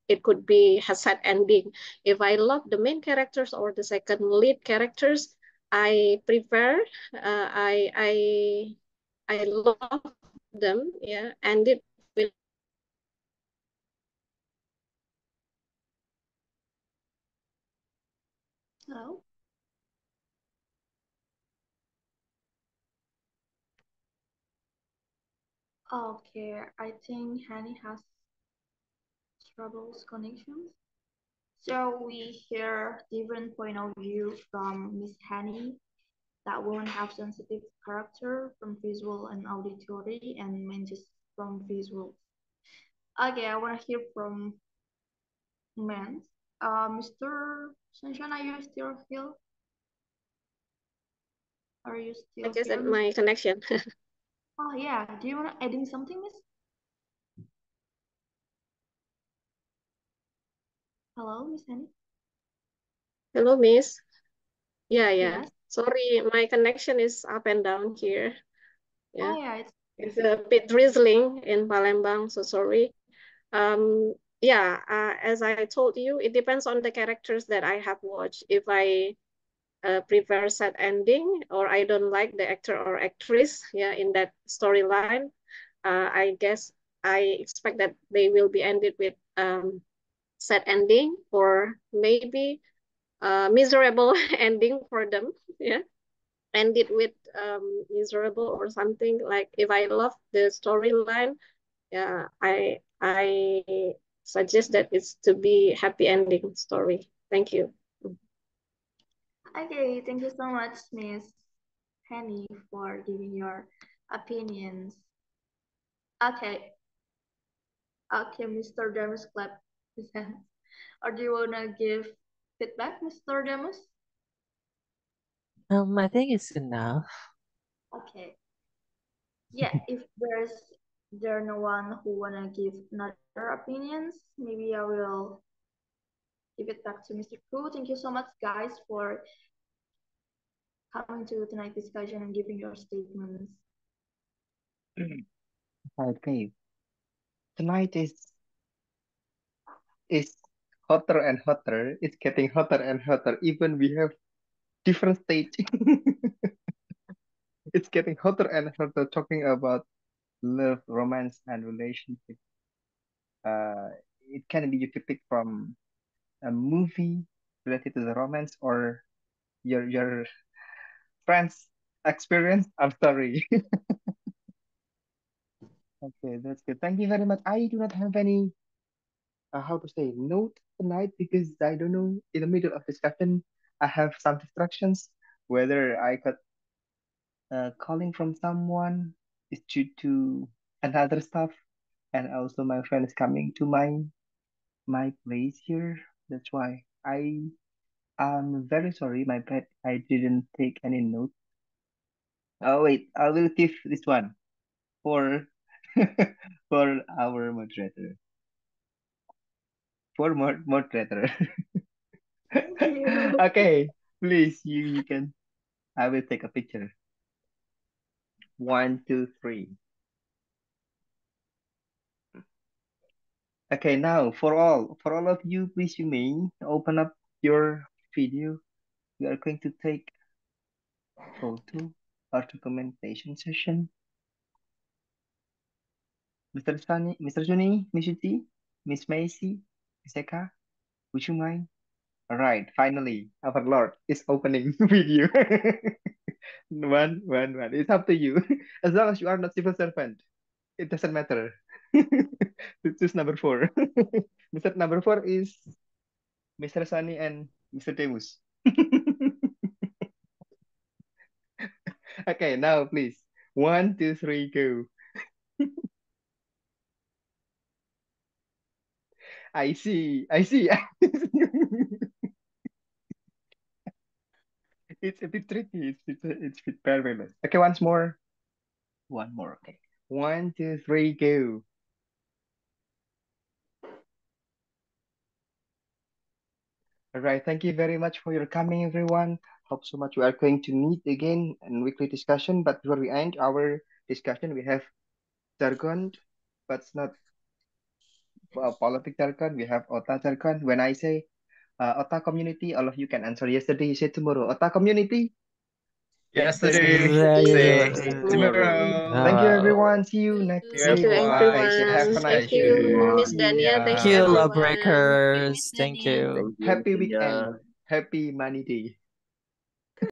it could be a sad ending. If I love the main characters or the second lead characters, I prefer I love them, yeah, and it will. Hello. Okay, I think Hani has troubles connections. So we hear different point of view from Miss Hani, that women have sensitive character from visual and auditory, and men just from visual. Okay, I want to hear from men. Mr. Sunshine, are you still here? Are you I still guess that here? my connection. Oh yeah, do you want to adding something, Miss? Hello, Miss Hani? Hello, Miss. Yeah. Yes. Sorry, my connection is up and down here. Yeah, Oh yeah, it's a bit drizzling in Palembang, so sorry. Yeah, as I told you, it depends on the characters that I have watched. If I prefer sad ending, or I don't like the actor or actress, yeah, in that storyline, I guess I expect that they will be ended with sad ending, or maybe miserable ending for them. Yeah. end it with miserable or something. Like if I love the storyline, yeah, I suggest that it's to be happy ending story. Thank you. Okay, thank you so much, Miss Penny, for giving your opinions. Okay, okay, Mr. Demus clap his hands. Or do you wanna give feedback, Mr. Demus? I think it's enough. Okay. Yeah, if there no one who wanna give another opinions, maybe I will give it back to Mr. Koo. Thank you so much, guys, for coming to tonight's discussion and giving your statements. Okay, tonight is hotter and hotter. It's getting hotter and hotter. Even we have different stage. It's getting hotter and hotter talking about love, romance, and relationship. It can be you could pick from a movie related to the romance or your friend's experience. I'm sorry. Okay, that's good. Thank you very much. I do not have any how to say note tonight because I don't know. In the middle of discussion, I have some distractions. Whether I got calling from someone is due to another stuff, and also my friend is coming to my place here. That's why I'm very sorry. My bad. I didn't take any note. Oh wait, I will give this one for for our moderator. For moderator. Thank you. Okay, please you can. I will take a picture. 1, 2, 3. Okay, now for all of you, please you may open up your video. We are going to take photo or documentation session. Mr. Sunny, Mr. Juni, Miss Yuti, Miss Macy, Miss Eka, would you mind? All right, finally, our Lord is opening video. One. It's up to you. As long as you are not civil servant, it doesn't matter. Choose number 4. Mr. Number 4 is Mr. Sunny and Mr. Demus. Okay, now please. 1, 2, 3, go. I see. It's a bit tricky. It's a bit perilous. Okay, once more. One more. Okay. 1, 2, 3, go. All right. Thank you very much for your coming, everyone. Hope so much we are going to meet again in weekly discussion. But before we end our discussion, we have jargon, but it's not politic jargon. We have OTA jargon. When I say OTA community, all of you can answer yesterday, you say tomorrow. OTA community. Yesterday, Yesterday. say tomorrow. Thank you, everyone. See you next See you, Thank week. you, everyone. Bye. Stay Have a everyone. safe. nice Thank Thank you, day. you, everyone. Miss See Dania. ya. Thank Thank you, you, everyone. Lawbreakers. Thank you. Happy weekend. Happy money day.